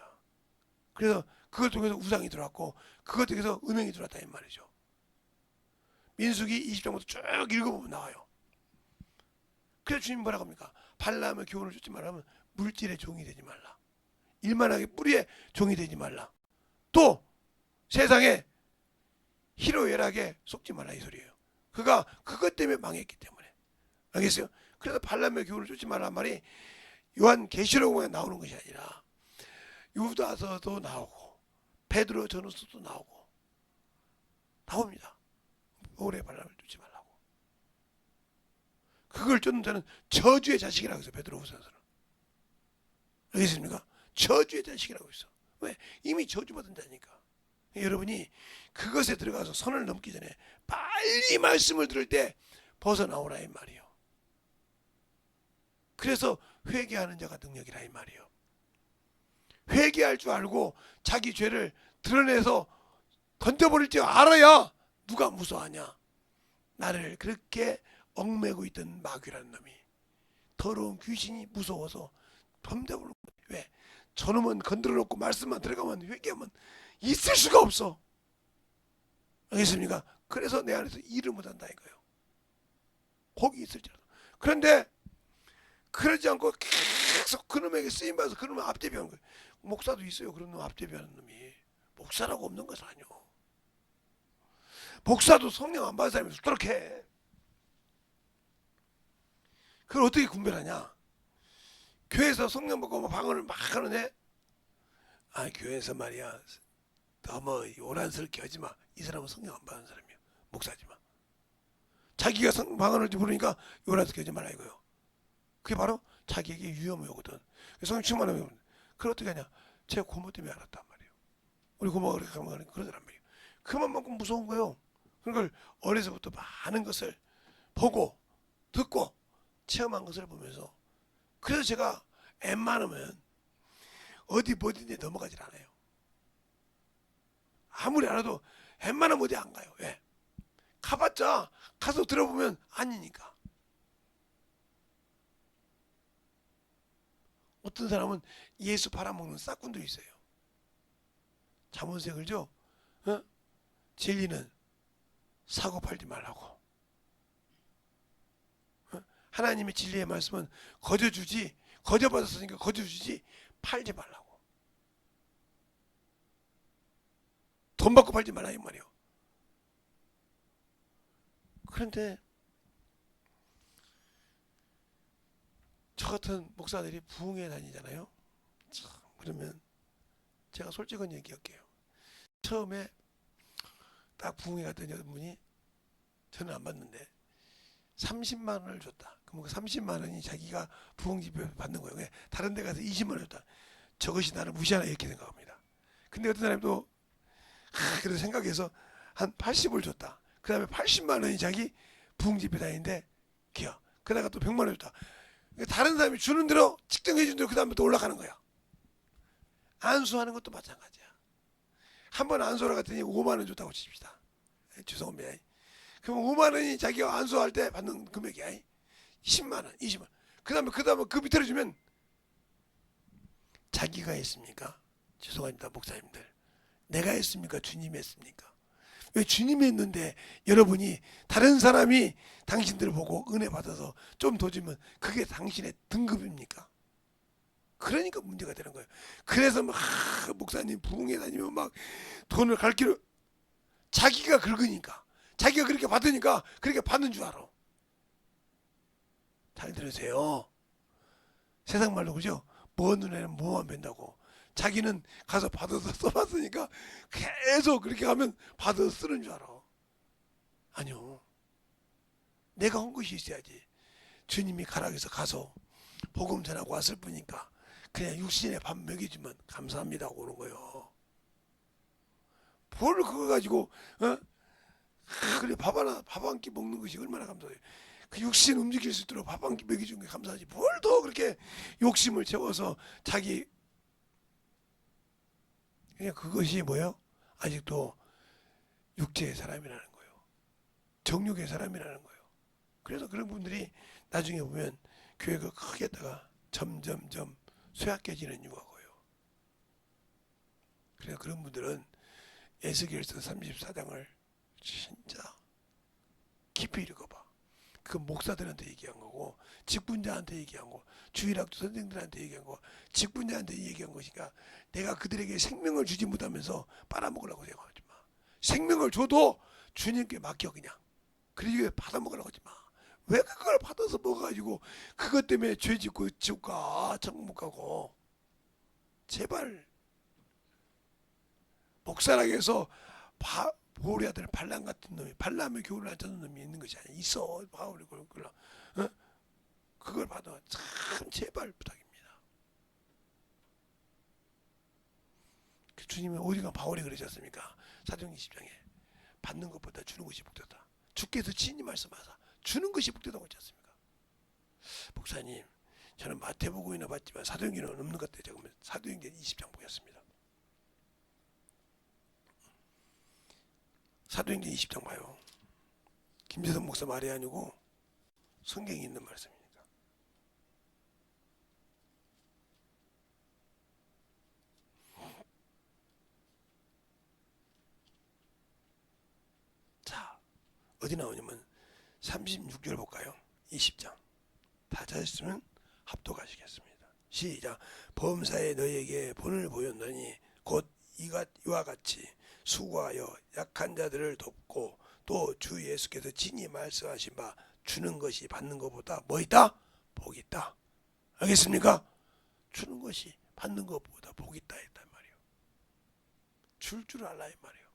그래서 그걸 통해서 우상이 들어왔고 그것 통해서 음행이 들어왔다 이 말이죠. 민수기 20장부터 쭉 읽어보면 나와요. 그래서 주님 뭐라고 합니까? 발람의 교훈을 쫓지 말라면 물질의 종이 되지 말라. 일만하게 뿌리의 종이 되지 말라. 또 세상에 희로애락에 속지 말라 이 소리예요. 그가 그것 때문에 망했기 때문에. 알겠어요? 그래서 발람의 교훈을 쫓지 말란 말이 요한 계시록에 나오는 것이 아니라 유다서도 나오고 베드로 전후서도 나오고 나옵니다. 오래 발람을 쫓지 말라고. 그걸 쫓는 자는 저주의 자식이라고 해서 베드로후서에서는. 알겠습니까? 저주의 자식이라고 했어. 왜? 이미 저주받은 자니까. 여러분이 그것에 들어가서 선을 넘기 전에 빨리 말씀을 들을 때 벗어나오라 이 말이요. 그래서 회개하는 자가 능력이라 이 말이요. 회개할 줄 알고 자기 죄를 드러내서 던져버릴 줄 알아야 누가 무서워하냐. 나를 그렇게 얽매고 있던 마귀라는 놈이 더러운 귀신이 무서워서 덤벼보는 거예요. 왜? 저놈은 건드려 놓고 말씀만 들어가면 회개하면 있을 수가 없어. 알겠습니까? 그래서 내 안에서 일을 못한다 이거예요. 거기 있을지라도. 그런데 그러지 않고 계속 그놈에게 쓰임받아서 그놈을 앞제비하는 거예요. 목사도 있어요. 그런 놈 앞제비하는 놈이. 목사라고 없는 것은 아니요. 목사도 성령 안 받은 사람이 그렇게 해. 그걸 어떻게 분별하냐? 교회에서 성령 받고 방언을 막 하는데 아 교회에서 말이야 너무 요란스럽게 하지 마. 이 사람은 성령 안 받은 사람이야. 목사지만 자기가 방언을 부르니까 요란스럽게 하지 말라 이거요. 그게 바로 자기에게 위험이 오거든. 성령 충만하면 그걸 어떻게 하냐? 제 고모 때문에 알았단 말이에요. 우리 고모가 그렇게 그러더란 말이에요. 그만큼 무서운 거예요. 그걸 어려서부터 많은 것을 보고 듣고 체험한 것을 보면서 그래서 제가 웬만하면 어디 뭐든지 넘어가질 않아요. 아무리 알아도 웬만하면 어디 안 가요. 왜? 가봤자 가서 들어보면 아니니까. 어떤 사람은 예수 팔아먹는 싹군도 있어요. 잠언세 글죠? 어? 진리는 사고 팔지 말라고. 어? 하나님의 진리의 말씀은 거저주지, 거저받았으니까 거저주지 팔지 말라고. 돈 받고 팔지 말라 이 말이요. 그런데 저 같은 목사들이 부흥회 다니잖아요. 참, 그러면 제가 솔직한 얘기할게요. 처음에 딱 부흥회 갔던 여러분이 저는 안 받는데 30만 원을 줬다. 그럼 30만 원이 자기가 부흥집회 받는 거예요. 다른 데 가서 20만 원 줬다. 저것이 나를 무시하나 이렇게 생각합니다. 근데 어떤 사람도 그래서 생각해서 한 80을 줬다. 그 다음에 80만 원이 자기 부흥집회 다니는데 기어. 그다가 또 100만 원 줬다. 다른 사람이 주는 대로 측정해 준 대로 그 다음에 또 올라가는 거야. 안수하는 것도 마찬가지야. 한 번 안수하러 갔더니 5만 원 줬다고 칩시다. 죄송합니다. 그럼 5만 원이 자기가 안수할 때 받는 금액이야. 10만 원, 20만 원. 그 다음에 그 밑으로 주면 자기가 했습니까? 죄송합니다, 목사님들. 내가 했습니까? 주님이 했습니까? 왜 주님이 했는데 여러분이 다른 사람이 당신들을 보고 은혜 받아서 좀 더 주면 그게 당신의 등급입니까? 그러니까 문제가 되는 거예요. 그래서 막 목사님 부흥회 다니면 막 돈을 갈 길을 자기가 긁으니까 자기가 그렇게 받으니까 그렇게 받는 줄 알아. 잘 들으세요. 세상 말로 그죠? 먼 눈에는 뭐만 뵌다고. 자기는 가서 받아서 써봤으니까 계속 그렇게 하면 받아서 쓰는 줄 알아. 아니요. 내가 한 것이 있어야지. 주님이 가락에서 가서 복음 전하고 왔을 뿐이니까 그냥 육신에 밥 먹여주면 감사합니다 하고 오는 거예요. 뭘 그거 가지고 그래 밥 한 끼 먹는 것이 얼마나 감사해요. 그 육신 움직일 수 있도록 밥 한 끼 먹여준 게 감사하지. 뭘 더 그렇게 욕심을 채워서 자기 그냥 그것이 뭐예요? 아직도 육체의 사람이라는 거예요. 정욕의 사람이라는 거예요. 그래서 그런 분들이 나중에 보면 교회가 크게 했다가 점점점 쇠약해지는 이유가 거예요. 그래서 그런 분들은 에스겔서 34장을 진짜 깊이 읽어봐. 그 목사들한테 얘기한 거고 직분자한테 얘기한 거, 주일학교 선생들한테 얘기한 거, 직분자한테 얘기한 것이니까 내가 그들에게 생명을 주지 못하면서 빨아먹으려고 생각하지 마. 생명을 줘도 주님께 맡겨 그냥. 그리고 받아먹으려고 하지 마. 왜 그걸 받아서 먹어가지고 그것 때문에 죄 짓고 지옥 가, 천국 못 가고. 제발 목사라고 해서 바울의 아들 발람 같은 놈이 발람의 교훈을 안 듣는 놈이 있는 것이 아니야. 있어. 바울이 그걸 받아. 참 제발 부탁입니다. 주님이 어디가 바울이 그러지 않습니까? 사도행전 20장에 받는 것보다 주는 것이 복되다. 주께서 친히 말씀하사 주는 것이 복되다고 했지 않습니까? 목사님, 저는 마태복음이나 봤지만 사도행전은 없는 것 같아요. 제가 사도행전 20장 보겠습니다. 사도행전 20장 봐요. 김재성 목사 말이 아니고 성경에 있는 말씀입니다. 자, 어디 나오냐면 36절 볼까요? 20장. 다 찾았으면 합독하시겠습니다. 시작. 범사에 너희에게 본을 보였느니 곧 이와 같이 수고하여 약한 자들을 돕고 또 주 예수께서 친히 말씀하신 바 주는 것이 받는 것보다 뭐 있다? 복이 있다. 알겠습니까? 주는 것이 받는 것보다 복이 있다 했단 말이에요. 줄 알라 이 말이에요.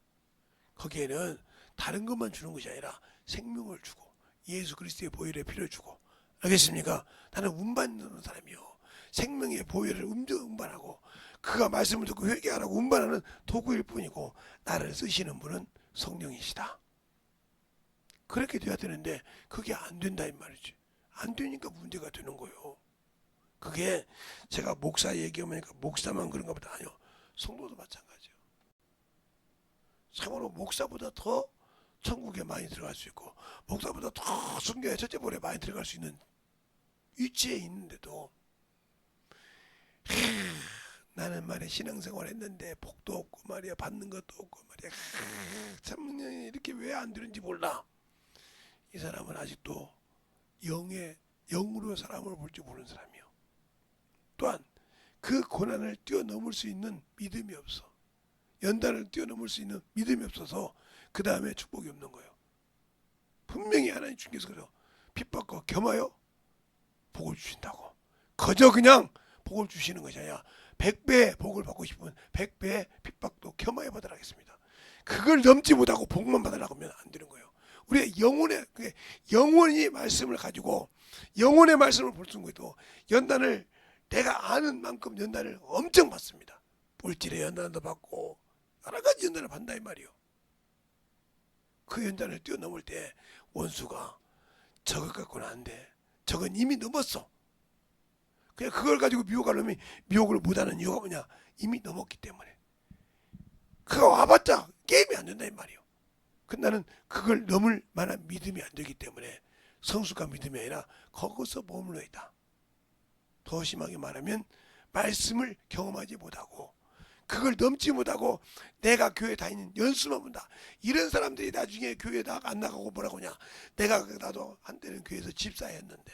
거기에는 다른 것만 주는 것이 아니라 생명을 주고 예수 그리스도의 보혈의 피를 주고. 알겠습니까? 나는 운반하는 사람이요. 생명의 보혈을 운반하고 그가 말씀을 듣고 회개하라고 운반하는 도구일 뿐이고 나를 쓰시는 분은 성령이시다. 그렇게 돼야 되는데 그게 안 된다 이 말이지. 안 되니까 문제가 되는 거예요. 그게 제가 목사 얘기하니까 목사만 그런가 보다. 아니요. 성도도 마찬가지예요. 참으로 목사보다 더 천국에 많이 들어갈 수 있고 목사보다 더 순교의 첫째 볼에 많이 들어갈 수 있는 위치에 있는데도 나는 말이야 신앙생활 했는데 복도 없고 말이야 받는 것도 없고 말이야 참 이렇게 왜 안 되는지 몰라. 이 사람은 아직도 영으로 사람을 볼 줄 모르는 사람이요. 또한 그 고난을 뛰어넘을 수 있는 믿음이 없어. 연단을 뛰어넘을 수 있는 믿음이 없어서 그 다음에 축복이 없는 거예요. 분명히 하나님 주께서 그래요. 핍박과 겸하여 복을 주신다고. 거저 그냥 복을 주시는 것이 아니라 100배의 복을 받고 싶으면 100배의 핍박도 겸하여 받으라겠습니다. 그걸 넘지 못하고 복만 받으려고 하면 안 되는 거예요. 우리의 영원히 말씀을 가지고 영혼의 말씀을 볼 수 있는 것도 연단을 내가 아는 만큼 연단을 엄청 받습니다. 물질의 연단도 받고 여러 가지 연단을 받는다 이 말이요. 그 연단을 뛰어넘을 때 원수가 저것 갖고는 안 돼. 저건 이미 넘었어. 그냥 그걸 가지고 미혹할 놈이 미혹을 못하는 이유가 뭐냐? 이미 넘었기 때문에. 그가 와봤자 게임이 안 된다 이 말이요. 근데 나는 그걸 넘을 만한 믿음이 안 되기 때문에 성숙한 믿음이 아니라 거기서 머물러 있다. 더 심하게 말하면 말씀을 경험하지 못하고 그걸 넘지 못하고 내가 교회 다니는 연수만 본다. 이런 사람들이 나중에 교회 안 나가고 뭐라고 하냐. 나도 한때는 교회에서 집사였는데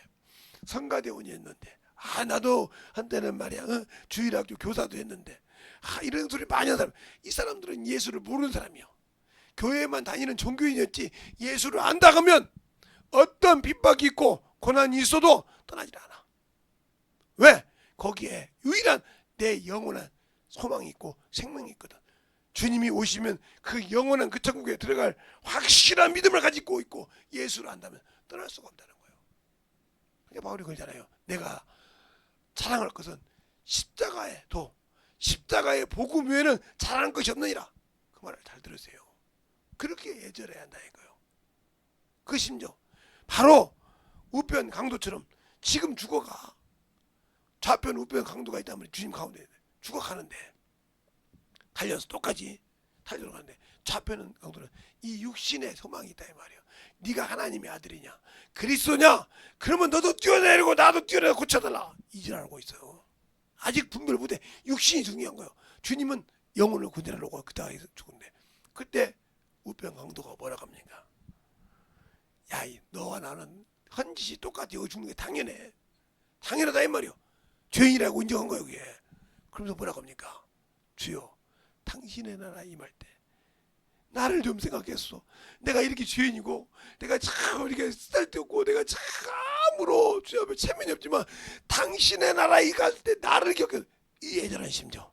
성가대원이 했는데 나도 한때는 말이야 주일학교 교사도 했는데 이런 소리 많이 하는 사람. 이 사람들은 예수를 모르는 사람이요. 교회만 다니는 종교인이었지 예수를 안다 하면 어떤 핍박이 있고 고난이 있어도 떠나질 않아. 왜? 거기에 유일한 내 영원한 소망이 있고 생명이 있거든. 주님이 오시면 그 영원한 그 천국에 들어갈 확실한 믿음을 가지고 있고 예수를 안다면 떠날 수가 없다는 거예요. 그러니까 바울이 그러잖아요. 내가 자랑할 것은 십자가의 도, 십자가의 복음 외에는 자랑할 것이 없느니라. 그 말을 잘 들으세요. 그렇게 예절해야 한다니까요. 그 심정 바로 우편 강도처럼 지금 죽어가. 좌편 우편 강도가 있다면 주님 가운데 죽어가는데 달려서 똑같이 달려가는데 좌편은 강도는 이 육신의 소망이 있다 이 말이에요. 네가 하나님의 아들이냐 그리스도냐 그러면 너도 뛰어내리고 나도 뛰어내려 고쳐달라 이질 알고 있어요. 아직 분별 못해. 육신이 중요한 거예요. 주님은 영혼을 구원하려고 그다가 죽은데 그때 우편 강도가 뭐라고 합니까? 야 너와 나는 헌짓이 똑같이 여기 죽는 게 당연해. 당연하다 이 말이요. 죄인이라고 인정한 거예요 그게. 그러면서 뭐라고 합니까? 주여 당신의 나라 임할 때 나를 좀 생각했어. 내가 이렇게 죄인이고 내가 참 이렇게 쓸데없고 내가 참 아무로 주여 앞에 체면이 없지만 당신의 나라에 갈 때 나를 겪은 이 애절한 심정.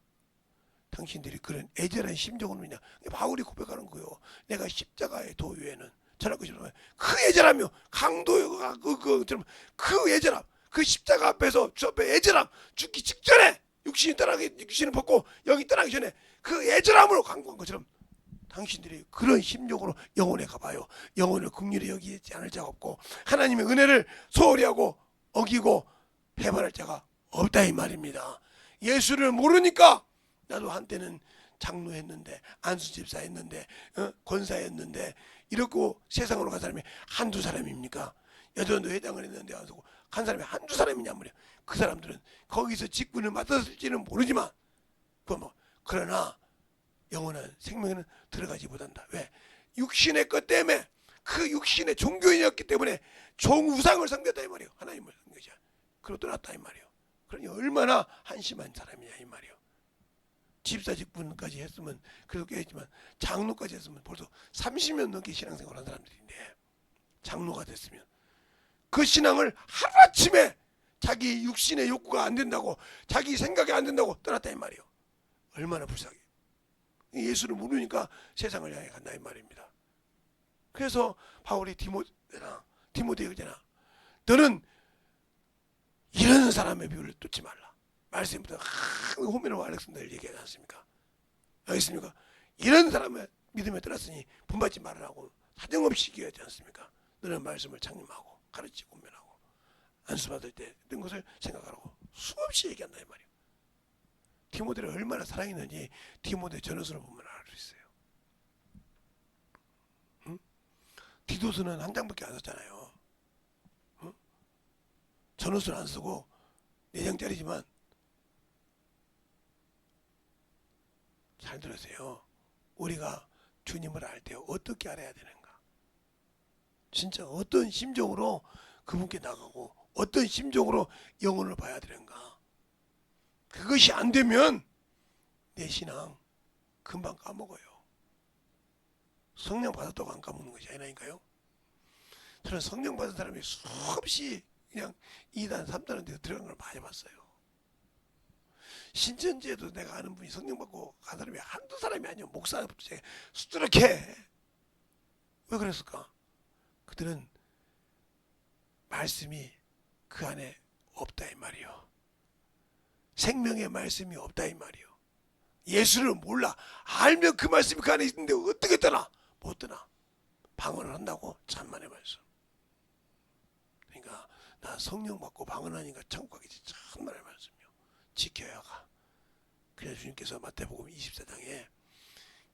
당신들이 그런 애절한 심정은 뭐냐? 바울이 고백하는 거예요. 내가 십자가의 도 위에는 전할 것이 없는 그 애절하며 강도가 그 애절함 그 십자가 앞에서 주 앞에 애절함 죽기 직전에 육신을 벗고 영이 떠나기 전에 그 애절함으로 강구한 것처럼 당신들이 그런 심정으로 영혼에 가봐요. 영혼을 긍휼히 여기지 않을 자가 없고 하나님의 은혜를 소홀히 하고 어기고 배반할 자가 없다 이 말입니다. 예수를 모르니까 나도 한때는 장로했는데 안수집사 했는데 권사했는데 이렇고 세상으로 간 사람이 한두 사람입니까? 여전도 회장을 했는데 간 사람이 한두 사람이냐 말이야. 그 사람들은 거기서 직분을 맡았을지는 모르지만 그러나 영원한 생명에는 들어가지 못한다. 왜? 육신의 것 때문에 그 육신의 종교인이었기 때문에 우상을 섬겼다 이 말이에요. 하나님을 섬기자. 그러고 떠났다 이 말이에요. 그러니 얼마나 한심한 사람이냐 이 말이에요. 집사 직분까지 했으면 그래도 꽤 했지만 장로까지 했으면 벌써 30년 넘게 신앙생활한 사람들인데 장로가 됐으면 그 신앙을 하루아침에 자기 육신의 욕구가 안 된다고 자기 생각이 안 된다고 떠났다 이 말이에요. 얼마나 불쌍해. 예수를 모르니까 세상을 향해 간다 이 말입니다. 그래서 바울이 디모데에게 그러잖아. 너는 이런 사람의 비유를 뚫지 말라. 말씀부터 호미로 알렉산더를 얘기하지 않습니까? 알겠습니까? 이런 사람의 믿음에 떠났으니 본받지 말으라고 사정없이 얘기하지 않습니까? 너는 말씀을 창림하고 가르치고 권면하고 안수받을 때 이런 것을 생각하라고 수없이 얘기한다 이 말이에요. 디모데를 얼마나 사랑했는지 디모데 전후서를 보면 알 수 있어요. 응? 디도서는 한 장밖에 안 썼잖아요. 응? 전후서는 안 쓰고 4장짜리지만 잘 들으세요. 우리가 주님을 알 때 어떻게 알아야 되는가? 진짜 어떤 심정으로 그분께 나가고 어떤 심정으로 영혼을 봐야 되는가? 그것이 안 되면 내 신앙 금방 까먹어요. 성령 받았다고 안 까먹는 것이 아니라니까요. 저는 성령 받은 사람이 수없이 그냥 2단, 3단원 데서 들어간 걸 많이 봤어요. 신천지에도 내가 아는 분이 성령 받고 간 사람이 한두 사람이 아니에요. 목사부터 수두룩해. 왜 그랬을까? 그들은 말씀이 그 안에 없다 이 말이요. 생명의 말씀이 없다 이 말이요. 예수를 몰라. 알면 그 말씀이 그 안에 있는데 어떻게 떠나? 못 떠나. 방언을 한다고? 천만의 말씀. 그러니까 나 성령 받고 방언하니까 천국 가겠지. 천만의 말씀이요. 지켜야 가. 그래서 주님께서 마태복음 24장에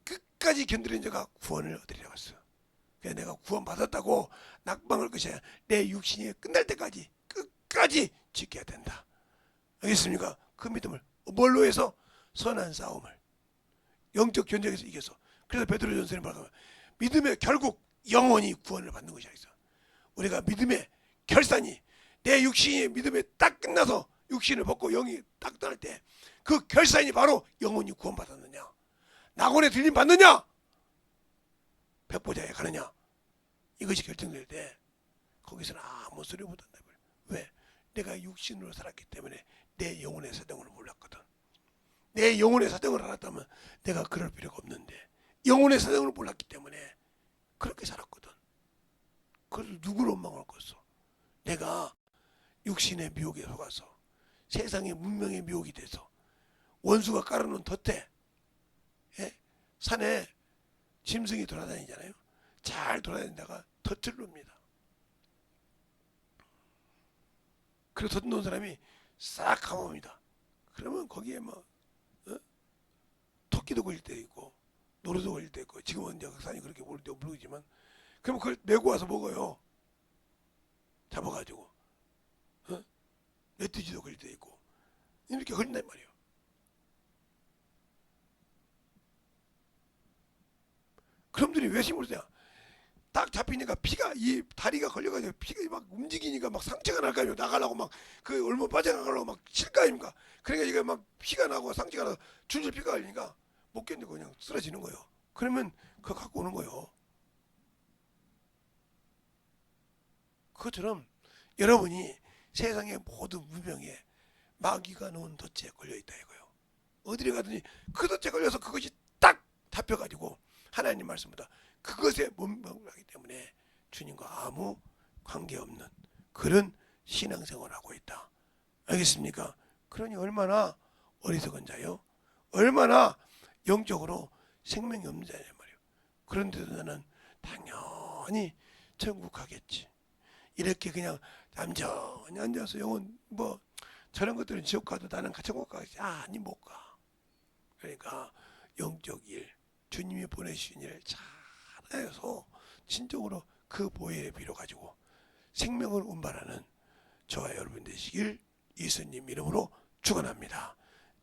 끝까지 견디는 자가 구원을 얻으리라고 했어요. 그래서 내가 구원 받았다고 낙방할 것이 아니라 내 육신이 끝날 때까지 끝까지 지켜야 된다. 알겠습니까? 그 믿음을 뭘로 해서? 선한 싸움을 영적 전쟁에서 이겨서. 그래서 베드로전서에 말하면 믿음의 결국 영원히 구원을 받는 것이 아니죠. 우리가 믿음의 결산이 내 육신이 믿음에 딱 끝나서 육신을 벗고 영이 딱 떠날 때 그 결산이 바로 영원히 구원받았느냐, 낙원에 들림 받느냐, 백보자에 가느냐, 이것이 결정될 때 거기서는 아무 소리 못한다. 왜? 내가 육신으로 살았기 때문에 내 영혼의 사정을 몰랐거든. 내 영혼의 사정을 알았다면 내가 그럴 필요가 없는데 영혼의 사정을 몰랐기 때문에 그렇게 살았거든. 그래서 누구를 원망할 것어? 내가 육신의 미혹에 속아서 세상의 문명의 미혹이 돼서 원수가 깔아놓은 덫에, 산에 짐승이 돌아다니잖아요. 잘 돌아다니다가 덫을 놓습니다. 그래서 덫 놓은 사람이 싹 감아옵니다. 그러면 거기에 뭐 토끼도 걸릴 때 있고 노루도 걸릴 때 있고, 지금은 이제 산이 그렇게 모르지만 그러면 그걸 메고 와서 먹어요. 잡아가지고 멧돼지도 걸릴 때 있고 이렇게 걸린단 말이에요. 그놈들이 왜 힘을 쓰냐? 딱 잡히니까 피가, 이 다리가 걸려가지고 피가 막 움직이니까 막 상처가 날 거 아니에요. 나가려고 막 그 얼마 빠져나가려고 막 칠 거 아닙니까? 그러니까 이게 막 피가 나고 상처가 나고 줄줄 피가 흘리니까 못 견디고 그냥 쓰러지는 거예요. 그러면 그거 갖고 오는 거예요. 그것처럼 여러분이 세상의 모든 문명에 마귀가 놓은 덫에 걸려있다 이거예요. 어디를 가든지 그 덫에 걸려서 그것이 딱 잡혀가지고 하나님 말씀보다 그것에 몸박하기 때문에 주님과 아무 관계없는 그런 신앙생활을 하고 있다. 알겠습니까? 그러니 얼마나 어리석은 자요? 얼마나 영적으로 생명이 없는 자냐 말이에요. 그런데도 나는 당연히 천국 가겠지. 이렇게 그냥 얌전히 앉아서 영혼 뭐 저런 것들은 지옥 가도 나는 천국 가겠지. 아니 못 가. 그러니까 영적 일, 주님이 보내주신 일을 잘해서 진정으로 그 보혈의 피로 가지고 생명을 운반하는 저와 여러분 되시길 예수님 이름으로 축원합니다.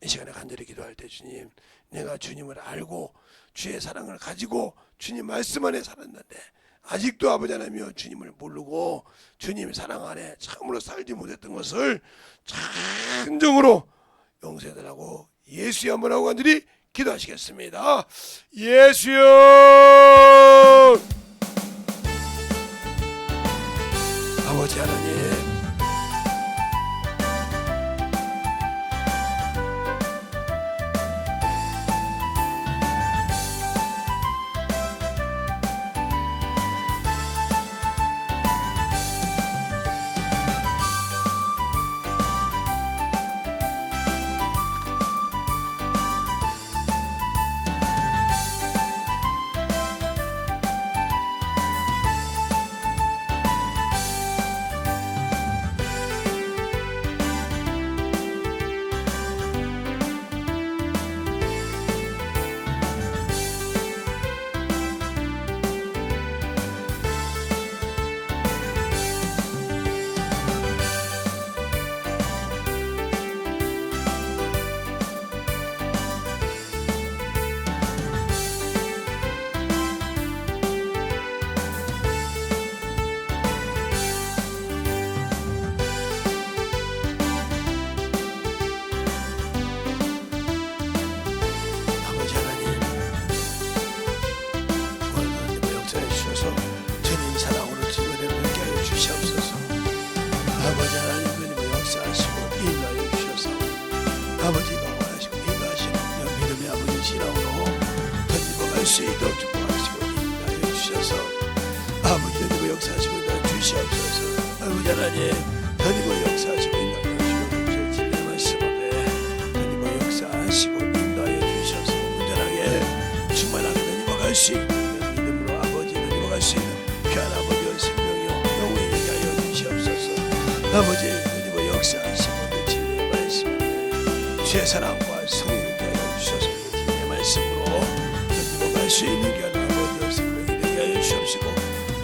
이 시간에 간절히 기도할 때 주님, 내가 주님을 알고 주의 사랑을 가지고 주님 말씀 안에 살았는데 아직도 아버지 하나님이여 주님을 모르고 주님 사랑 안에 참으로 살지 못했던 것을 진정으로 용서해달라고 예수의 한번 하고 간절히 기도하시겠습니다. 예수여, 아버지 하나님, 넘어갈 수 있도록 축복하시고 인도하여 주셔서 아버지 하나님 역사하시고 인도하여 주시옵소서. 아버지 하나님 하나님 역사하시고 인도하여 주시옵소서. 진리의 말씀 앞에 하나님 역사하시고 인도하여 주셔서 온전하게 충만하게 넘어갈 수 있는 믿음으로 아버지 넘어갈 수 있는 귀한 아버지의 생명이요 영원히 하여 주시옵소서. 아버지 하나님 역사하시고 진리의 말씀 앞에 주의 사랑과 성령을 하여 주셔서 진리의 말씀으로 넘어갈 수 있는 귀한 아버지의 생명이 되게 하여 주시옵시고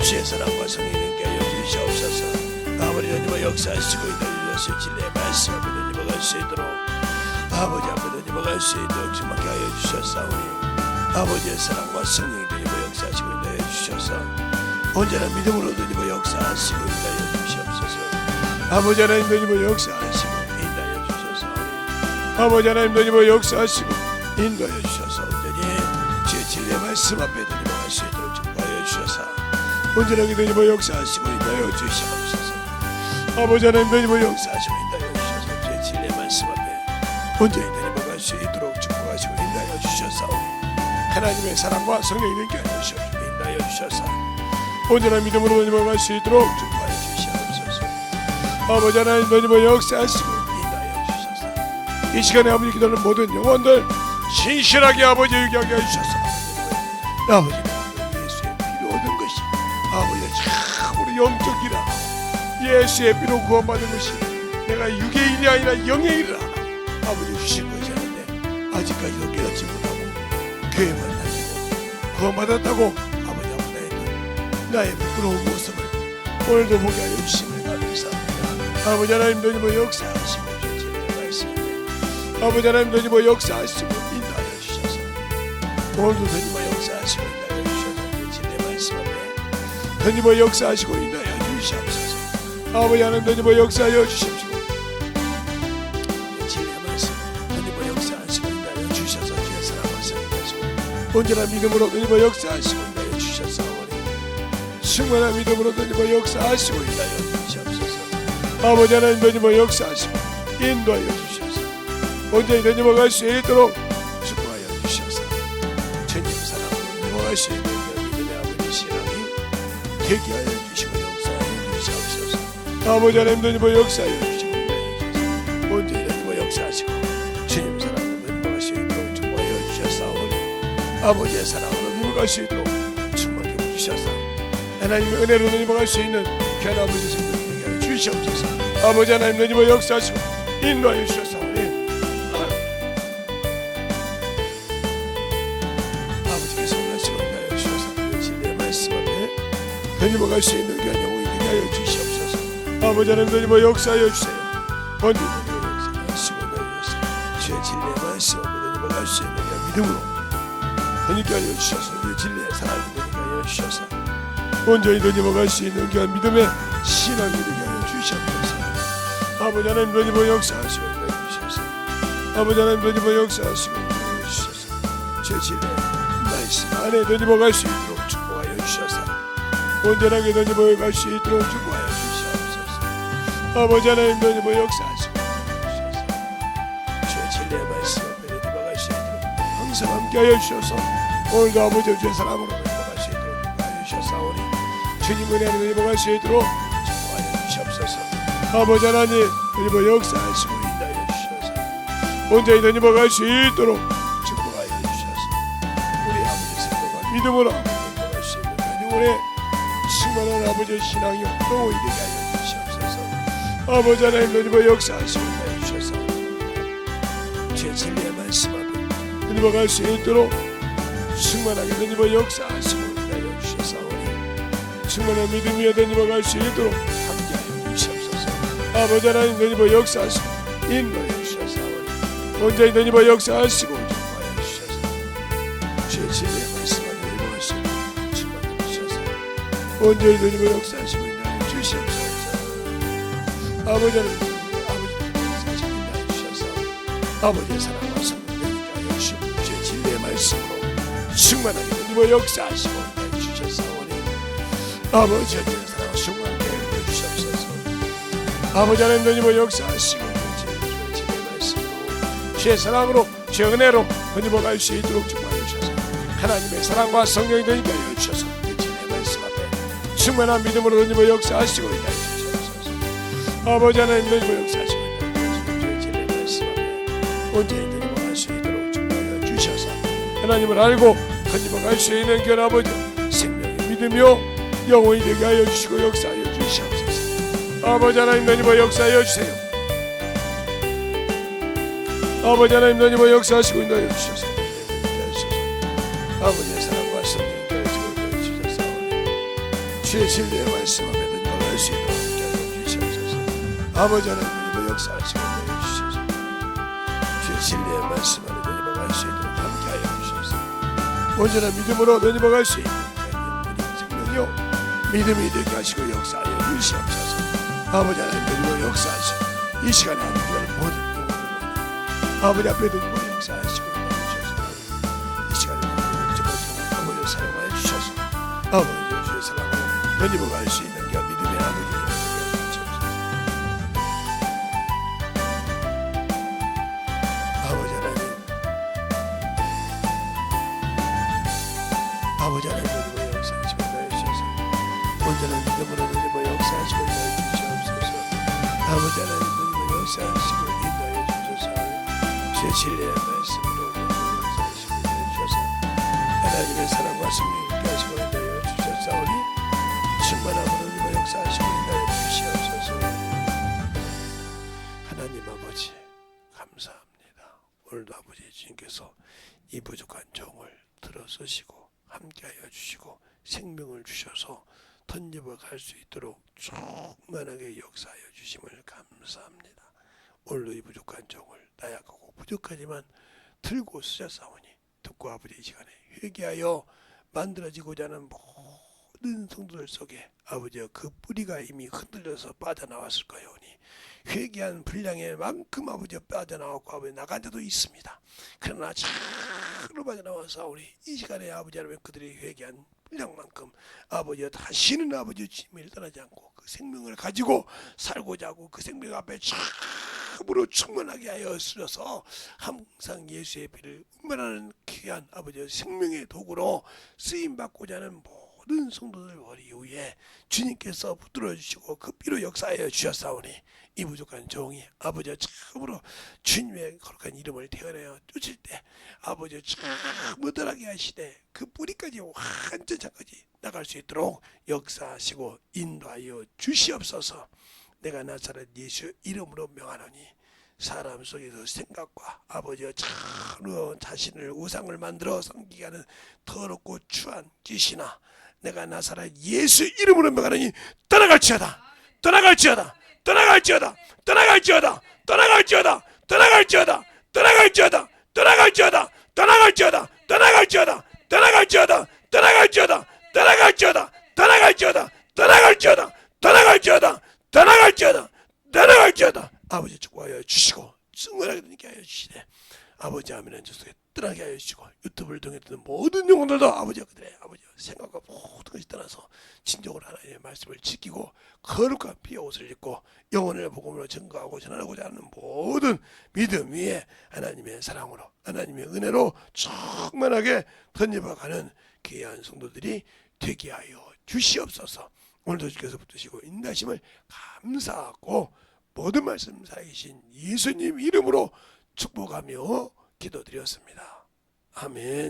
주의 사랑과 성령을 하여 주시옵소서. 아버지 하나님 역사하시고 인도하여 주셔서 진리의 말씀 앞에 넘어갈 수 있도록 아버지 앞에 넘어갈 수 있도록 주님께 하여 주셨사오니 아버지의 사랑과 성령이 되어 역사하시고 인도하여 주셔서 온전한 믿음으로 되어 역사하시고 인도하여 주시옵소서. 아버지 하나님 되어 역사하시고 인도하여 주셔서 아버지 하나님 되어 역사하시고 인도하여 주셔서 온전히 주의 진리의 말씀 앞에 넘어갈 수 있도록 축복하여 주셔서 온전하게 되어 역사하시고 인도하여 주시옵소서. 아버지 하나님 되어 역사하시고 인도하여 주셔서 주의 진리의 말씀 앞에 온전히 넘어갈 수 있도록 축복하시고 인도하여 주셔서 하나님의 사랑과 성령이 되게 하여 주시옵소서. 인도하여 주셔서 온전한 믿음으로 넘어갈 수 있도록 축복하여 주시옵소서. 아버지 하나님 되어 역사하시고 인도하여 주셔서 이 시간에 아버지 기도하는 모든 영혼들 신실하게 아버지 유기하게 해주셔서 아버지 예수의 피로 얻은 것이 아버지 참으로 영적이라 예수의 피로 구원받은 것이 내가 육의 일이 아니라 영의 일이라 아버지 주신 것이 아닌데 아직까지도 깨닫지 못하고 교회만 다니고 구원받았다고 아버지 앞에 나의 부끄러운 모습을 오늘도 보게 하여 주심을 감사합니다. 아버지 하나님 되어 역사하시고 진리의 말씀 아버지 하나님 되어 역사하시고 인도하여 주셔서 오늘도 되어 역사하시고 인도하여 주셔서 진리의 말씀 앞에 되어 역사하시고 인도하여 주시옵소서. 아버지 하나님 되어 역사하여 주십시오. 진리의 말씀 되어 역사하시고 인도하여 주셔서 주의 사랑과 성령하시고 온전한 믿음으로 되어 역사하시고 인도하여 주셨사오니 충만한 믿음으로 되어 역사하시고 인도하여 주시옵소서. 아버지 하나님 되어 역사하시고 인도하여 주셔서 온전히 되어갈 수 있도록 축복하여 주셔서 주님 사랑으로 넘어갈 수 있는 믿음의 아버지 신앙이 되게 하여 주시고 역사하여 주시옵소서. 아버지 하나님 되어 역사하여 주시고 인도하여 주셔서 온전히 되어 역사하시고 주님 사랑으로 넘어갈 수 있도록 축복하여 주셨사오니 아버지의 사랑으로 넘어갈 수 있도록 충만히 주셔서 하나님의 은혜로 넘어갈 수 있는 귀한 아버지 성령이 되게 하여 주시옵소서. 아버지 하나님 되어 역사하시고 인도하여 주셨사오니 아버지께서 원하시고 인도하여 주셔서 진리의 말씀 앞에 넘어갈 수 있는 귀한 영혼이 되게 하여 주시옵소서. 아버지 하나님 되어 역사하여 주세요. 언제 되어 역사하시고 인도하여 주셔서 주의 진리의 말씀 앞에 넘어갈 수 있는 귀한 믿음으로 되게 하여 주셔서 우리 진리의 사랑이 되게 하여 주셔서 온전히 넘어갈 수 있는 귀한 믿음의 신앙이 되게 하여 주시옵소서. 아버지 하나님 되어 역사하시고 인도하여 주셔서 아버지 하나님 되어 역사하시고 인도하여 주셔서 주의 진리의 말씀 안에 넘어갈 수 있도록 축복하여 주셔서 온전하게 넘어갈 수 있도록 축복하여 주시옵소서. 아버지 하나님 되어 역사하시고 주셔서 주의 진리의 말씀 앞에 넘어갈 수 있도록 항상 함께하여 주셔서 오늘도 아버지 주의 사랑으로 넘어갈 수 있도록 축복하여 주셨사오니 주님 은혜로 넘어갈 수 있도록 축복하여 주시옵소서. 아버지 하나님 되어 역사하시고 인도하여 주셔서 온전히 넘어갈 수 있도록 축복하여 주셔서 우리 아버지 성도가 믿음으로 넘어갈 수 있는 영혼의 충만한 아버지의 신앙이 영원히 되게 하여 주시옵소서. 아버지 하나님 되어 역사하시고 인도하여 주셔서 주의 진리의 말씀 앞에 넘어갈 수 있도록 충만하게 되어 역사하시고 인도하여 주셨사오니 충만한 믿음 위에 넘어갈 수 있도록 함께하여 주시옵소서. 아버지 하나님 되어 역사하시고 인도하여 주셨사오니 온전히 되어 역사하시고 축복하여 주셔서 주의 진리의 말씀 앞에 넘어갈 수 있도록 충만하여 주셔서 온전히 되어 역사하시고 인도하여 주시옵소서. 아버지 하나님 역사하시고 인도하여 주셔서 아버지의 사랑과 성령을 하여 주시고 주의 진리의 말씀으로 충만하게 되어 역사하시고 인도하여 주셨사오니 아버지 하나님의 사랑과 충만하게 되어 주시옵소서. 아버지 하나님 되어 역사하시고 주의 말씀으로 주의 사랑으로 주의 은혜로 넘어갈 수 있도록 축복하여 주셔서 하나님의 사랑과 성령이 되니까 하여 주셔서 주님의 말씀 앞에 충만한 믿음으로 던지며 역사하시고 있다 주셔서 아버지 하나님 던지며 역사하시고 있다 주님의 말씀 앞에 온전히 던지며 갈 수 있도록 축복하여 주셔서 하나님을 알고 던지며 갈 수 있는 귀한 아버지 생명을 믿으며 영원히 되게 하여 주시고 역사하여 주시옵소서. 아버지 하나님 던지며 역사하여 주세요. 아버지 하나님 던지며 역사하시고 있다 하여 주셔서 아버지의 사랑과 성령이 되어 주셔서 주의 진리의 말씀 앞에 던져갈 수 있도록 하여 주시옵소서. 아버지 하나님 던지며 역사하시고 하여 주셔서 주의 진리의 말씀 안에 던져갈 수 있도록 함께하여 주셔서 온전한 믿음으로 던져갈 수 있는 생명이요 믿음이 되게 하시고 역사하여 주시옵소서. 아버지 하나님 던지며 역사하시고 이 시간에 아버지가 모든 부분을 아버지 앞에 던지며 역사하시고 사랑하여 주셔서 아버지 주의 사랑으로 던지고 갈 수 있는 게 믿음의 아버지 아버지 하나님 던지고 역사하시고 나여 주셔서 온전한 믿음으로 던지고 역사하시고 나여 주시옵소서. 아버지 하나님 던지고 역사하시고 인도하여 주셔서 주의 진리의 말씀으로 던지고 역사하시고 나여 주셔서 하나님의 사랑과 성령이 하시고 인도하여 주셨사오니 충만함으로 던지고 역사하시고 인도하여 주시옵소서. 하나님 아버지 감사합니다. 오늘도 아버지 주님께서 이 부족한 종을 들어서시고 함께하여 주시고 생명을 주셔서 던집어 갈 수 있도록 충만하게 역사하여 주심을 감사합니다. 오늘도 이 부족한 종을 나약하고 부족하지만 들고 쓰셨사오니 듣고 아버지 이 시간에 회개하여 만들어지고자 하는 모든 성도들 속에 아버지여 그 뿌리가 이미 흔들려서 빠져나왔을 거요니 회개한 분량의 만큼 아버지여 빠져나왔고 아버지 나간 데도 있습니다. 그러나 차로 빠져나와서 우리 이 시간에 아버지 하나님 그들이 회개한 분량만큼 아버지여 다시는 아버지 주님을 떠나지 않고 그 생명을 가지고 살고자 하고 그 생명 앞에 참으로 충만하게 하여 쓰셔서 항상 예수의 피를 운반하는 귀한 아버지의 생명의 도구로 쓰임받고자 하는 모든 성도들 머리 위에 주님께서 붙들어 주시고 그 피로 역사하여 주셨사오니 이 부족한 종이 아버지와 참으로 주님의 거룩한 이름을 태어내어 쫓을 때 아버지와 참 못하게 하시되 그 뿌리까지 완전 장까지 나갈 수 있도록 역사하시고 인도하여 주시옵소서. 내가 나사렛 예수 이름으로 명하노니 사람 속에서 생각과 아버지와 참으로 자신을 우상을 만들어 섬기게 하는 더럽고 추한 귀신아 내가 나사렛 예수 이름으로 명하노니 떠나갈지어다 떠나갈지어다 떠나갈지어다 떠나갈지어다 떠나갈지어다 떠나갈지어다 떠나갈지어다 떠나갈지어다 떠나갈지어다 떠나갈지어다 떠나갈지어다 떠나갈지어다 떠나갈지어다 떠나갈지어다 떠나갈지어다 떠나갈지어다 떠나갈지어다 떠나갈지어다 아버지 축복하여 주시고 승원하게 되게 하여 주시되 아버지 아멘은 주소에 떠나게 하여 주시고 유튜브를 통해 듣는 모든 영혼들도 아버지와 그들의 아버지 생각과 모든 것이 떠나서 진정으로 하나님의 말씀을 지키고 거룩한 피의 옷을 입고 영혼을 복음으로 증거하고 전하고자 하는 모든 믿음 위에 하나님의 사랑으로 하나님의 은혜로 충만하게 던져가는 귀한 성도들이 되게 하여 주시옵소서. 오늘도 주께서 붙드시고 인도하심을 감사하고 모든 말씀 살아계신 예수님 이름으로 축복하며 기도드렸습니다. 아멘.